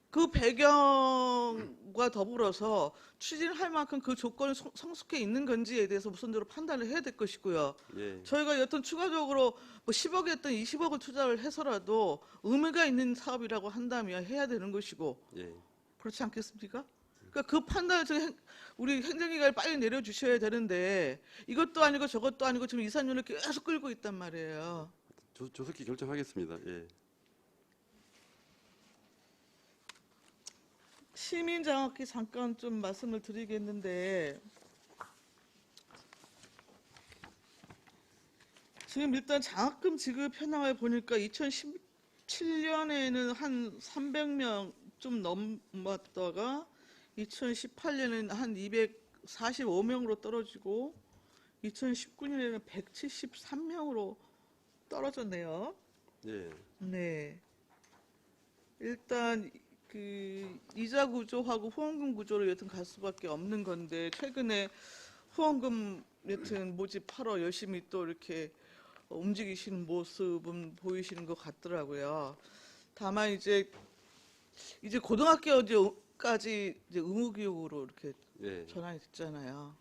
그 배경과 더불어서 추진할 만큼 그 조건이 성숙해 있는 건지에 대해서 우선적으로 판단을 해야 될 것이고요. 예, 저희가 여튼 추가적으로 뭐 10억이었던 20억을 투자를 해서라도 의미가 있는 사업이라고 한다면 해야 되는 것이고, 예. 그렇지 않겠습니까? 그러니까 그 판단을 우리 행정기관이 빨리 내려주셔야 되는데 이것도 아니고 저것도 아니고 지금 2, 3년을 계속 끌고 있단 말이에요. 조속히 결정하겠습니다. 예. 시민장학회 잠깐 좀 말씀을 드리겠는데 지금 일단 장학금 지급 현황을 보니까 2017년에는 한 300명 좀 넘었다가 2018년에는 한 245명으로 떨어지고 2019년에는 173명으로 떨어졌네요. 예. 네. 일단 그 이자 구조하고 후원금 구조로 여튼 갈 수밖에 없는 건데 최근에 후원금 여튼 모집하러 열심히 또 이렇게 움직이시는 모습은 보이시는 것 같더라고요. 다만 이제 고등학교까지 이제 의무교육으로 이렇게 예. 전환이 됐잖아요.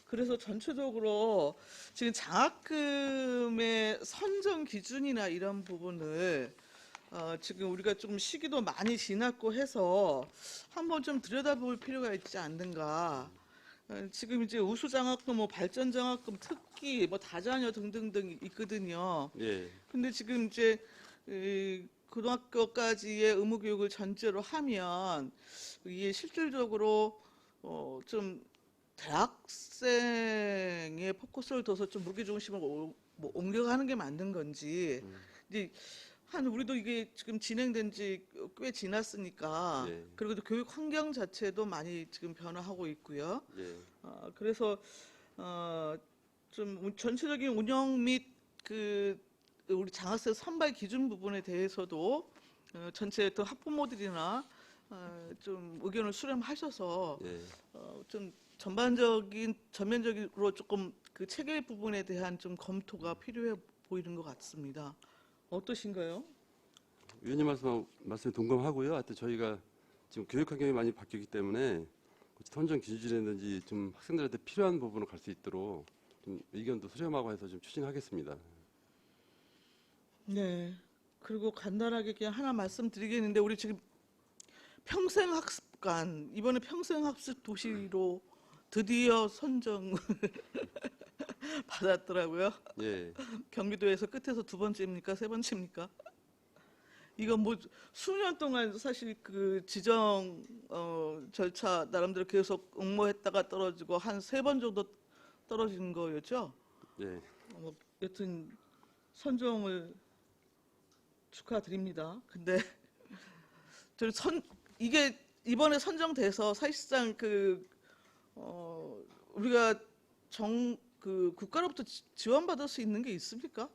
그래서 전체적으로 지금 장학금의 선정 기준이나 이런 부분을 지금 우리가 좀 시기도 많이 지났고 해서 한번 좀 들여다볼 필요가 있지 않는가. 지금 이제 우수장학금, 뭐 발전장학금, 특기, 뭐 다자녀 등등등 있거든요. 예. 근데 지금 이제 이 고등학교까지의 의무교육을 전제로 하면 이게 실질적으로 좀 대학생의 포커스를 둬서 좀 무게중심을 뭐 옮겨가는 게 맞는 건지 이제 우리도 이게 지금 진행된 지 꽤 지났으니까 예. 그리고 또 교육 환경 자체도 많이 지금 변화하고 있고요. 예. 그래서 좀 전체적인 운영 및 우리 장학생 선발 기준 부분에 대해서도 전체 또 학부모들이나 좀 의견을 수렴하셔서 예. 좀 전면적으로 조금 그 체계 부분에 대한 좀 검토가 필요해 보이는 것 같습니다. 어떠신가요? 위원님 말씀에 동감하고요. 하여튼 저희가 지금 교육 환경이 많이 바뀌기 때문에 선정 기준이라든지 좀 학생들한테 필요한 부분을 갈 수 있도록 좀 의견도 수렴하고 해서 좀 추진하겠습니다. 네. 그리고 간단하게 그냥 하나 말씀드리겠는데 우리 지금 평생학습관 이번에 평생학습 도시로 드디어 선정 받았더라고요. 예. 경기도에서 끝에서 두 번째입니까? 세 번째입니까? 이거 뭐 수년 동안 사실 그 지정 절차 나름대로 계속 응모했다가 떨어지고 한 세 번 정도 떨어진 거였죠. 예. 여튼 선정을 축하드립니다. 근데 이게 이번에 선정돼서 사실상 우리가 국가로부터 지원받을 수 있는 게 있습니까?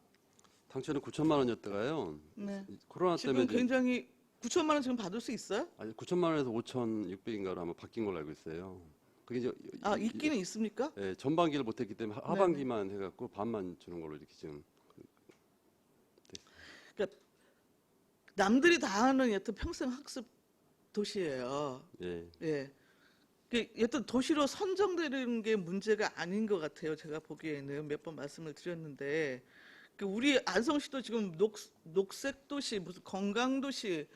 당초에는 9천만 원이었다가요. 네. 코로나 때문에 지금 굉장히 9천만 원 지금 받을 수 있어요? 아니 9천만 원에서 5,600인가로 아마 바뀐 걸로 알고 있어요. 그게 이제 있기는 있습니까? 예, 전반기를 못했기 때문에 하반기만 해갖고 반만 주는 걸로 이렇게 지금. 그러니까 남들이 다 하는 여튼 평생 학습 도시예요. 예. 예. 여튼 도시로 선정되는 게 문제가 아닌 것 같아요. 제가 보기에는 몇 번 말씀을 드렸는데 우리 안성시도 지금 녹색 도시, 무슨 건강 도시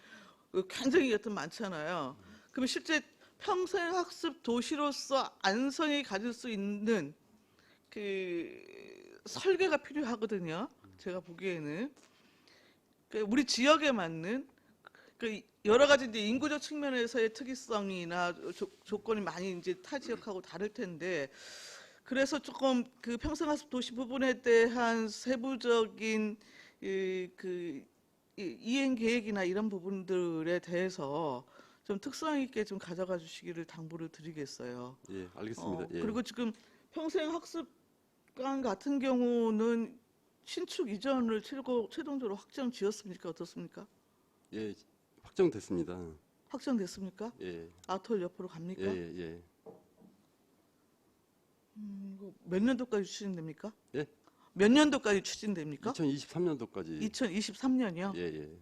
굉장히 여튼 많잖아요. 그러면 실제 평생 학습 도시로서 안성이 가질 수 있는 설계가 필요하거든요. 제가 보기에는 우리 지역에 맞는 여러 가지 이제 인구적 측면에서의 특이성이나 조건이 많이 이제 타 지역하고 다를 텐데 그래서 조금 그 평생학습 도시 부분에 대한 세부적인 이행 계획이나 이런 부분들에 대해서 좀 특성 있게 좀 가져가 주시기를 당부를 드리겠어요. 예, 알겠습니다. 예. 그리고 지금 평생학습관 같은 경우는 신축 이전을 최종적으로 확정 지었습니까? 어떻습니까? 예, 확정됐습니다. 확정됐습니까? 예. 아톨 옆으로 갑니까? 예, 예. 이거 몇 년도까지 추진됩니까? 예? 몇 년도까지 추진됩니까? 2023년도까지. 2023년이요? 예, 예.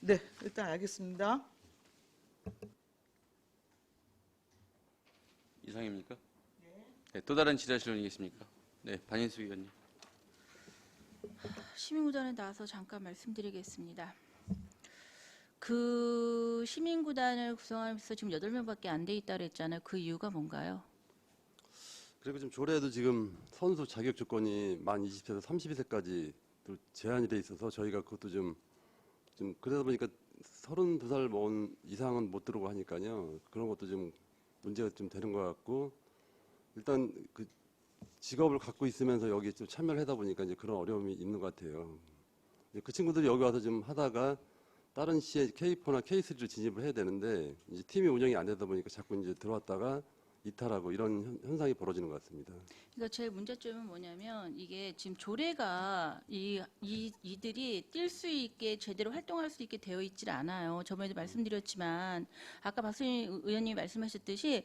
네, 일단 알겠습니다. 이상입니까? 네, 또 다른 질의하실 의원이 계십니까? 네, 반인수 의원님. 시민구단에 나와서 잠깐 말씀드리겠습니다. 그 시민구단을 구성하면서 지금 8명밖에 안 돼 있다 그랬잖아요. 그 이유가 뭔가요? 그리고 지금 조례에도 지금 선수 자격 조건이 만 20세에서 32세까지 또 제한이 돼 있어서 저희가 그것도 좀 그러다 보니까 32살 먹은 이상은 못 들어오고 하니까요. 그런 것도 좀 문제가 좀 되는 것 같고 일단 그 직업을 갖고 있으면서 여기 좀 참여를 하다 보니까 이제 그런 어려움이 있는 것 같아요. 그 친구들이 여기 와서 좀 하다가 다른 시에 K4나 K3를 진입을 해야 되는데 이제 팀이 운영이 안 되다 보니까 자꾸 이제 들어왔다가 이탈하고 이런 현상이 벌어지는 것 같습니다. 그러니까 제 문제점은 뭐냐면 이게 지금 조례가 이들이 뛸 수 있게 제대로 활동할 수 있게 되어 있질 않아요. 저번에도 말씀드렸지만 아까 박수민 의원님이 말씀하셨듯이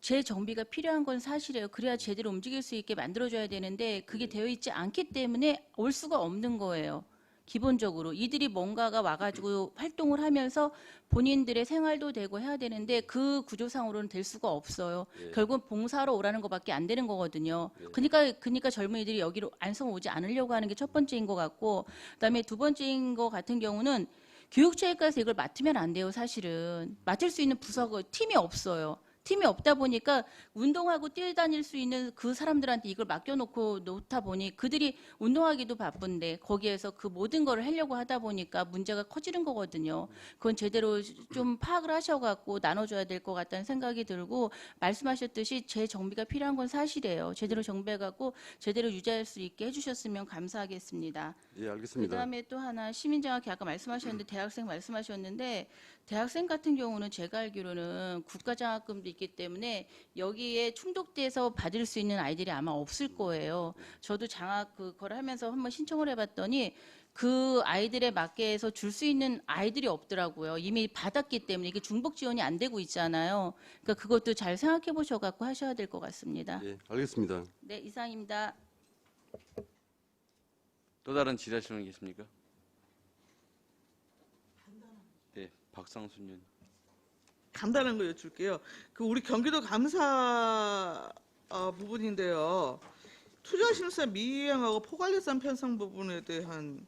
재정비가 필요한 건 사실이에요. 그래야 제대로 움직일 수 있게 만들어줘야 되는데 그게 되어 있지 않기 때문에 올 수가 없는 거예요. 기본적으로 이들이 뭔가가 와가지고 활동을 하면서 본인들의 생활도 되고 해야 되는데 그 구조상으로는 될 수가 없어요. 결국 봉사하러 오라는 것밖에 안 되는 거거든요. 그러니까 젊은이들이 여기로 안성 오지 않으려고 하는 게 첫 번째인 것 같고, 그다음에 두 번째인 것 같은 경우는 교육체육과에서 이걸 맡으면 안 돼요. 사실은 맡을 수 있는 부서가 팀이 없어요. 팀이 없다 보니까 운동하고 뛰어다닐 수 있는 그 사람들한테 이걸 맡겨놓고 놓다 보니 그들이 운동하기도 바쁜데 거기에서 그 모든 걸 하려고 하다 보니까 문제가 커지는 거거든요. 그건 제대로 좀 파악을 하셔갖고 나눠줘야 될 것 같다는 생각이 들고, 말씀하셨듯이 재정비가 필요한 건 사실이에요. 제대로 정비해갖고 제대로 유지할 수 있게 해주셨으면 감사하겠습니다. 예, 알겠습니다. 그다음에 또 하나 시민장학회 아까 말씀하셨는데 대학생 말씀하셨는데, 대학생 같은 경우는 제가 알기로는 국가장학금도 있기 때문에 여기에 충족돼서 받을 수 있는 아이들이 아마 없을 거예요. 저도 장학 그걸 하면서 한번 신청을 해봤더니 그 아이들에 맞게 해서 줄 수 있는 아이들이 없더라고요. 이미 받았기 때문에 이게 중복 지원이 안 되고 있잖아요. 그러니까 그것도 잘 생각해 보셔갖고 하셔야 될 것 같습니다. 예, 알겠습니다. 네, 이상입니다. 또 다른 질의하시는 분 계십니까? 네, 박상순 의원. 간단한 거 여쭐게요. 그 우리 경기도 감사 부분인데요. 투자심사 미이행하고 포괄예산 편성 부분에 대한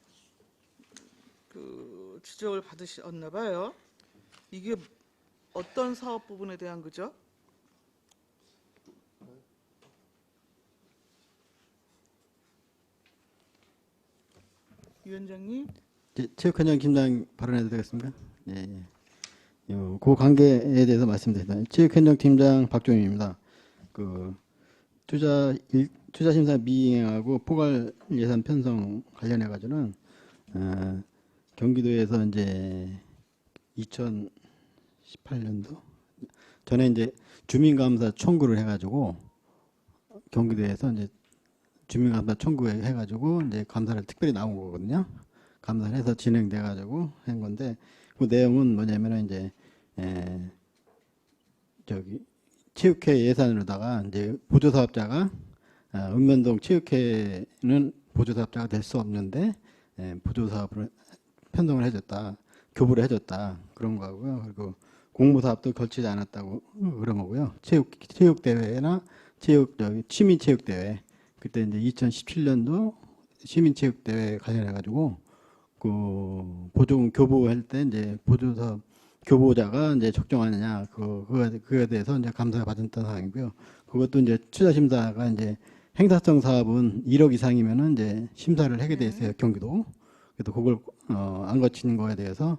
그 지적을 받으셨나 봐요. 이게 어떤 사업 부분에 대한 거죠? 위원장님. 체육관장 팀장 발언해도 되겠습니까? 예, 예. 그 관계에 대해서 말씀드립니다. 체육현장 팀장 박종입니다. 그 투자심사 미이행하고 포괄 예산 편성 관련해 가지고는 경기도에서 이제 2018년도 전에 이제 주민감사 청구를 해가지고 경기도에서 이제 주민감사 청구해 가지고 이제 감사를 특별히 나온 거거든요. 감사를 해서 진행돼 가지고 한 건데, 그 내용은 뭐냐면은 이제 저기 체육회 예산으로다가 이제 보조사업자가 읍면동 체육회는 보조사업자가 될 수 없는데 보조사업을 편성을 해줬다, 교부를 해줬다 그런 거고요. 그리고 공모사업도 걸치지 않았다고 그런 거고요. 체육 대회나 시민 체육 대회, 그때 이제 2017년도 시민 체육 대회 관련해 가지고 그 보조금 교부할 때 이제 보조사업 교부자가 이제 적정하느냐 그거에 대해서 이제 감사를 받았던 사항이고요. 그것도 이제 투자심사가 이제 행사성 사업은 1억 이상이면은 이제 심사를 하게 돼 있어요, 경기도. 그래서 그걸 안 거치는 거에 대해서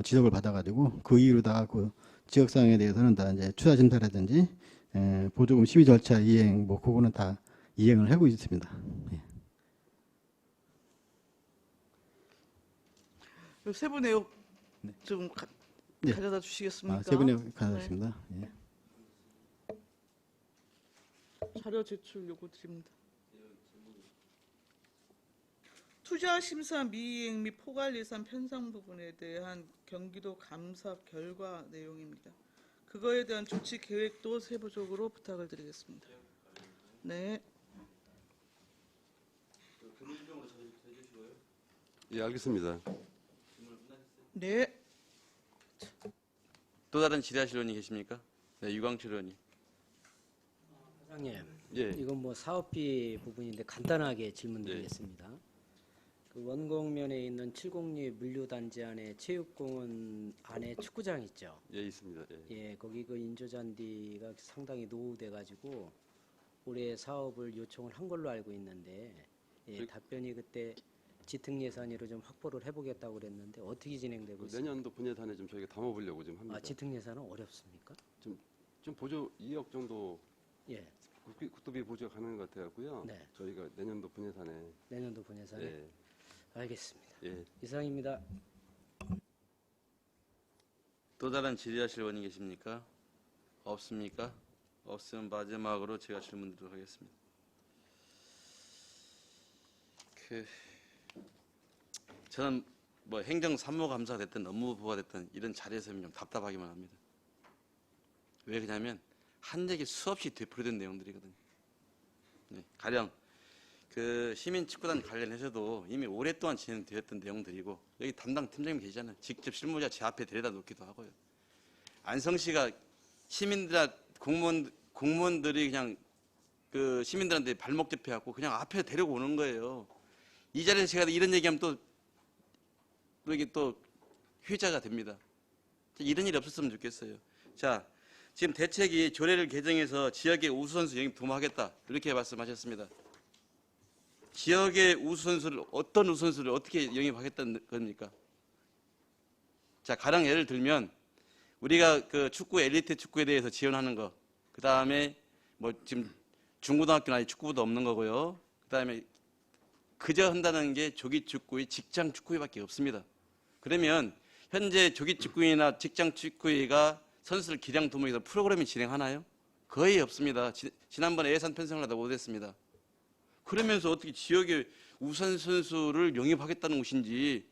지적을 받아가지고 그 이유로다가 그 지역사항에 대해서는 다 이제 투자심사라든지 보조금 심의 절차 이행 뭐 그거는 다 이행을 하고 있습니다. 예. 세부 내용 네. 좀 네. 가져다 주시겠습니까? 세분에 가졌습니다. 예. 자료 제출 요구 드립니다. 투자 심사 미이행 및 포괄 예산 편성 부분에 대한 경기도 감사 결과 내용입니다. 그거에 대한 조치 계획도 세부적으로 부탁을 드리겠습니다. 네. 예, 알겠습니다. 네. 또 다른 질의하실 의원이 계십니까? 네, 유광철 의원님. 사장님, 예, 이건 뭐 사업비 부분인데 간단하게 질문드리겠습니다. 그 원곡면에 있는 702 물류단지 안에 체육공원 안에 축구장 있죠. 예, 있습니다. 예. 예, 거기 그 인조잔디가 상당히 노후돼가지고 올해 사업을 요청을 한 걸로 알고 있는데, 예, 답변이 그때 지특 예산으로 좀 확보를 해보겠다고 그랬는데 어떻게 진행되고 그 있습니까? 내년도 분예산에 좀 저희가 담아보려고 좀 합니다. 아, 지특 예산은 어렵습니까? 좀 보조 2억 정도 예, 국도비 보조가 가능한 것 같아요. 네. 저희가 내년도 분예산에 내년도 분예산에. 예, 알겠습니다. 예. 이상입니다. 또 다른 질의하실 의원이 계십니까? 없습니까? 없으면 마지막으로 제가 질문드리도록 하겠습니다. 저는 뭐 행정사무감사가 됐든 업무부가 됐든 이런 자리에서 좀 답답하기만 합니다. 왜 그러냐면 한 얘기 수없이 되풀이된 내용들이거든요. 네, 가령 그 시민 축구단 관련해서도 이미 오랫동안 진행되었던 내용들이고 여기 담당 팀장님 계시잖아요. 직접 실무자 제 앞에 데려다 놓기도 하고요. 안성시가 시민들 공무원들이 그냥 그 시민들한테 발목 잡혀갖고 그냥 앞에 데려오는 거예요. 이 자리에서 제가 이런 얘기하면 또 이게 또 휘자가 됩니다. 이런 일이 없었으면 좋겠어요. 자, 지금 대책이 조례를 개정해서 지역의 우수선수 영입 도모하겠다 이렇게 말씀하셨습니다. 지역의 우수선수를 어떤 우수선수를 어떻게 영입하겠다는 겁니까? 자, 가령 예를 들면 우리가 그 축구 엘리트 축구에 대해서 지원하는 거, 그 다음에 뭐 지금 중고등학교는 아직 축구부도 없는 거고요. 그 다음에 그저 한다는 게 조기 축구의 직장 축구회밖에 없습니다. 그러면 현재 조기 축구회나 직장 축구회가 선수를 기량 도모해서 프로그램이 진행하나요? 거의 없습니다. 지난번에 예산 편성을 하다 못했습니다. 그러면서 어떻게 지역의 우선 선수를 영입하겠다는 것인지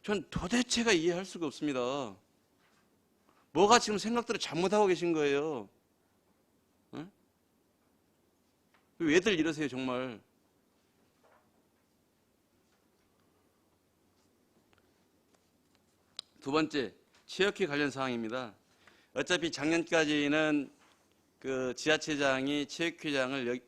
전 도대체가 이해할 수가 없습니다. 뭐가 지금 생각대로 잘못하고 계신 거예요. 어? 왜들 이러세요 정말. 두 번째, 체육회 관련 사항입니다. 어차피 작년까지는 그 지자체장이 체육회장을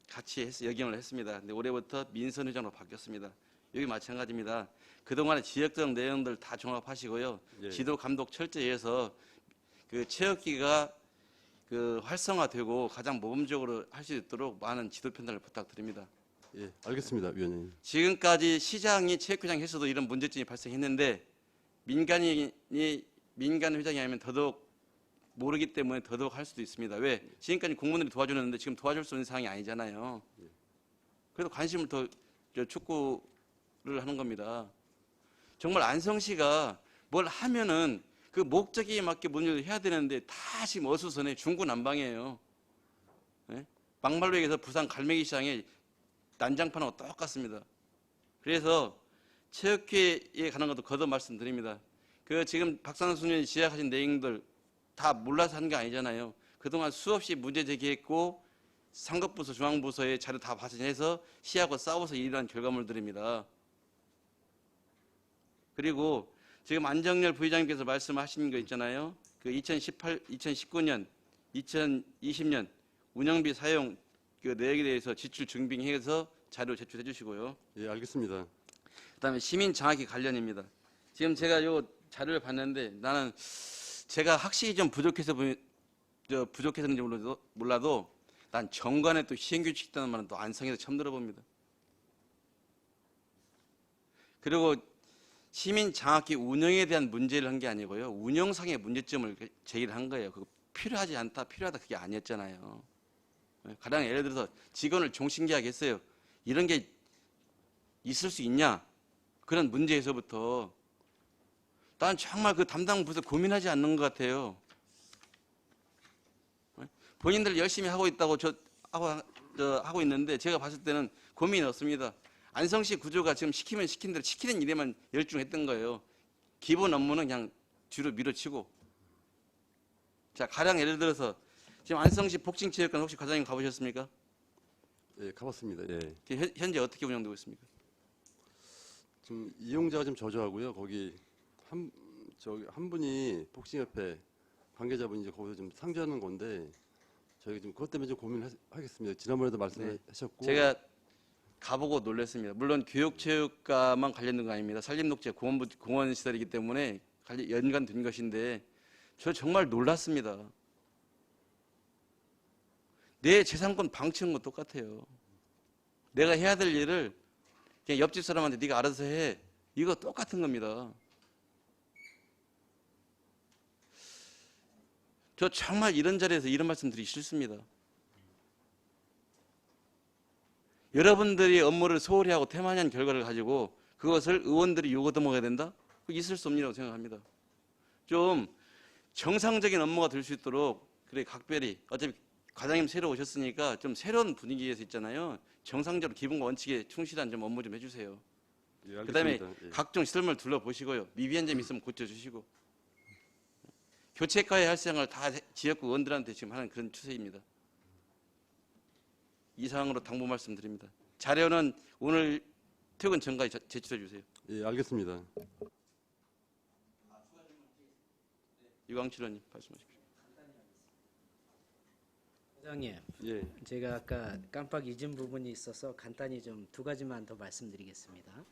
같이 역임을 했습니다. 근데 올해부터 민선회장으로 바뀌었습니다. 여기 마찬가지입니다. 그동안의 지역적 내용들 다 종합하시고요. 예. 지도 감독 철저히 해서 그 체육회가 그 활성화되고 가장 모범적으로 할 수 있도록 많은 지도 편단을 부탁드립니다. 예, 알겠습니다, 위원님. 지금까지 시장이 체육회장 했어도 이런 문제점이 발생했는데 민간 회장이 아니면 더더욱 모르기 때문에 더더욱 할 수도 있습니다. 왜? 지금까지 공무원들이 도와주는데 지금 도와줄 수 있는 상황이 아니잖아요. 그래도 관심을 더 축구를 하는 겁니다. 정말 안성시가 뭘 하면은 그 목적에 맞게 문제를 해야 되는데 다 지금 어수선해 중구난방이에요. 네? 막말로 얘기해서 부산 갈매기 시장에 난장판하고 똑같습니다. 그래서 체육회에 가는 것도 거듭 말씀드립니다. 그 지금 박상수 의원이 지적하신 내용들 다 몰라서 한 게 아니잖아요. 그동안 수없이 문제 제기했고 상급부서, 중앙부서에 자료 다 발전해서 시하고 싸워서 일어난 결과물들입니다. 그리고 지금 안정열 부회장님께서 말씀하신 거 있잖아요. 그 2019년, 2020년 운영비 사용 그 내역에 대해서 지출 증빙해서 자료 제출해 주시고요. 예, 알겠습니다. 그다음에 시민 장학회 관련입니다. 지금 제가 요 자료를 봤는데 나는 제가 학식이 좀 부족해서인지 몰라도 난 정관에 또 시행규칙 있다는 말은 또 안성에서 처음 들어봅니다. 그리고 시민 장학회 운영에 대한 문제를 한 게 아니고요. 운영상의 문제점을 제기를 한 거예요. 그거 필요하지 않다, 필요하다 그게 아니었잖아요. 가령 예를 들어서 직원을 종신계약 했어요. 이런 게 있을 수 있냐? 그런 문제에서부터 난 정말 그 담당 부서 고민하지 않는 것 같아요. 본인들 열심히 하고 있다고 하고 있는데 제가 봤을 때는 고민이 없습니다. 안성시 구조가 지금 시키면 시킨 대로 시키는 일에만 열중했던 거예요. 기본 업무는 그냥 뒤로 밀어치고. 자, 가령 예를 들어서 지금 안성시 복싱체육관 혹시 과장님 가보셨습니까? 예, 가봤습니다. 예. 현재 어떻게 운영되고 있습니까? 지금 이용자가 좀 저조하고요. 거기 한 분이 복싱협회 관계자분이 이제 거기서 좀 상주하는 건데 저희가 지금 그것 때문에 좀 고민을 하겠습니다. 지난번에도 말씀하셨고 제가 가보고 놀랐습니다. 물론 교육체육과만 관련된 거 아닙니다. 산림녹지 공원 시설이기 때문에 연관된 것인데 저 정말 놀랐습니다. 내 재산권 방치한 거 똑같아요. 내가 해야 될 일을 그냥 옆집 사람한테 네가 알아서 해. 이거 똑같은 겁니다. 저 정말 이런 자리에서 이런 말씀 드리기 싫습니다. 여러분들이 업무를 소홀히 하고 태만히 한 결과를 가지고 그것을 의원들이 요거도 먹어야 된다? 그거 있을 수 없는 일이라고 생각합니다. 좀 정상적인 업무가 될 수 있도록 그래 각별히 어차피 과장님 새로 오셨으니까 좀 새로운 분위기에서 있잖아요. 정상적으로 기본과 원칙에 충실한 좀 업무 좀 해주세요. 예, 그다음에 알겠습니다. 예. 각종 시설물 둘러보시고요. 미비한 점 있으면 고쳐주시고 교체과의 할 생각을 다 지역구 의원들한테 지금 하는 그런 추세입니다. 이상으로 당부 말씀드립니다. 자료는 오늘 퇴근 전까지 제출해 주세요. 예, 알겠습니다. 유광철 의원님 말씀하십시오. 회장님, 예, 제가 아까 깜빡 잊은 부분이 있어서 간단히 좀 두 가지만 더 말씀드리겠습니다.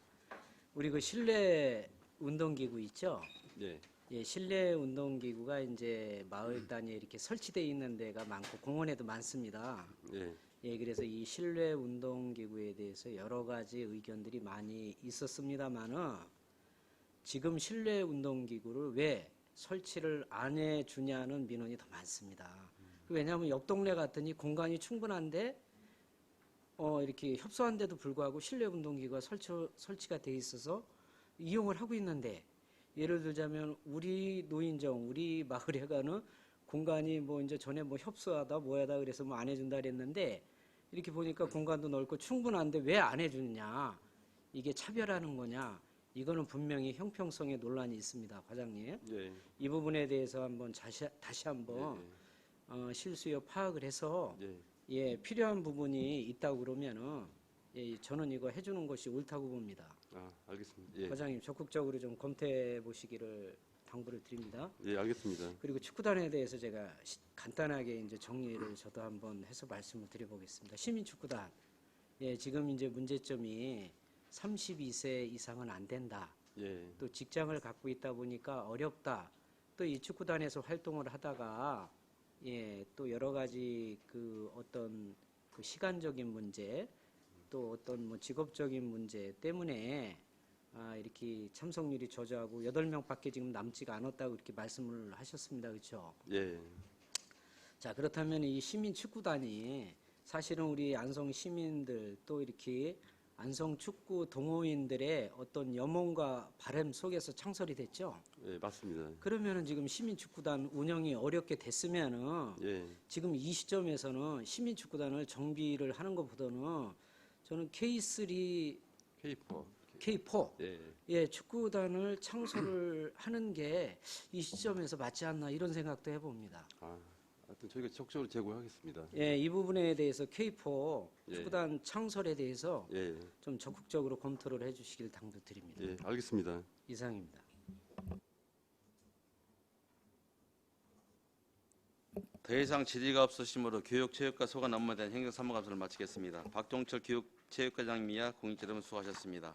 우리 그 실내 운동기구 있죠? 예, 예, 실내 운동기구가 이제 마을 단위에 이렇게 설치되어 있는 데가 많고 공원에도 많습니다. 예, 예, 그래서 이 실내 운동기구에 대해서 여러 가지 의견들이 많이 있었습니다만은 지금 실내 운동기구를 왜 설치를 안 해주냐는 민원이 더 많습니다. 왜냐하면 옆 동네 갔더니 공간이 충분한데 이렇게 협소한데도 불구하고 실내 운동기구가 설치가 돼 있어서 이용을 하고 있는데 예를 들자면 우리 노인정 우리 마을에 가는 공간이 뭐 이제 전에 뭐 협소하다 뭐하다 그래서 뭐 안 해준다 그랬는데 이렇게 보니까 공간도 넓고 충분한데 왜 안 해주느냐 이게 차별하는 거냐 이거는 분명히 형평성의 논란이 있습니다, 과장님. 예, 이 부분에 대해서 한번 다시 한번 실수요 파악을 해서 예, 예 필요한 부분이 있다고 그러면은 예, 저는 이거 해주는 것이 옳다고 봅니다. 아, 알겠습니다. 예, 과장님 적극적으로 좀 검토해 보시기를 당부를 드립니다. 예, 알겠습니다. 그리고 축구단에 대해서 제가 간단하게 이제 정리를 저도 한번 해서 말씀을 드려보겠습니다. 시민축구단, 예, 지금 이제 문제점이 32세 이상은 안 된다. 예, 또 직장을 갖고 있다 보니까 어렵다. 또 이 축구단에서 활동을 하다가 예, 또 여러 가지 그 어떤 그 시간적인 문제, 또 어떤 뭐 직업적인 문제 때문에 이렇게 참석률이 저조하고 8명밖에 지금 남지가 않았다고 이렇게 말씀을 하셨습니다. 그렇죠? 예, 자, 그렇다면 이 시민 축구단이 사실은 우리 안성 시민들 또 이렇게 안성 축구 동호인들의 어떤 염원과 바람 속에서 창설이 됐죠. 예, 맞습니다. 그러면은 지금 시민 축구단 운영이 어렵게 됐으면은 예, 지금 이 시점에서는 시민 축구단을 정비를 하는 것보다는 저는 K3, K4. K4 예, 예, 축구단을 창설을 하는 게 이 시점에서 맞지 않나 이런 생각도 해봅니다. 아, 하여튼 저희가 적극적으로 제고하겠습니다. 예, 이 부분에 대해서 K4 예. 축구단 창설에 대해서 예, 좀 적극적으로 검토를 해주시길 당부드립니다. 예, 알겠습니다. 이상입니다. 더 이상 질의가 없으시므로 교육체육과 소관 업무에 대한 행정사무감사를 마치겠습니다. 박종철 교육체육과장님이야 공익재료는 수고하셨습니다.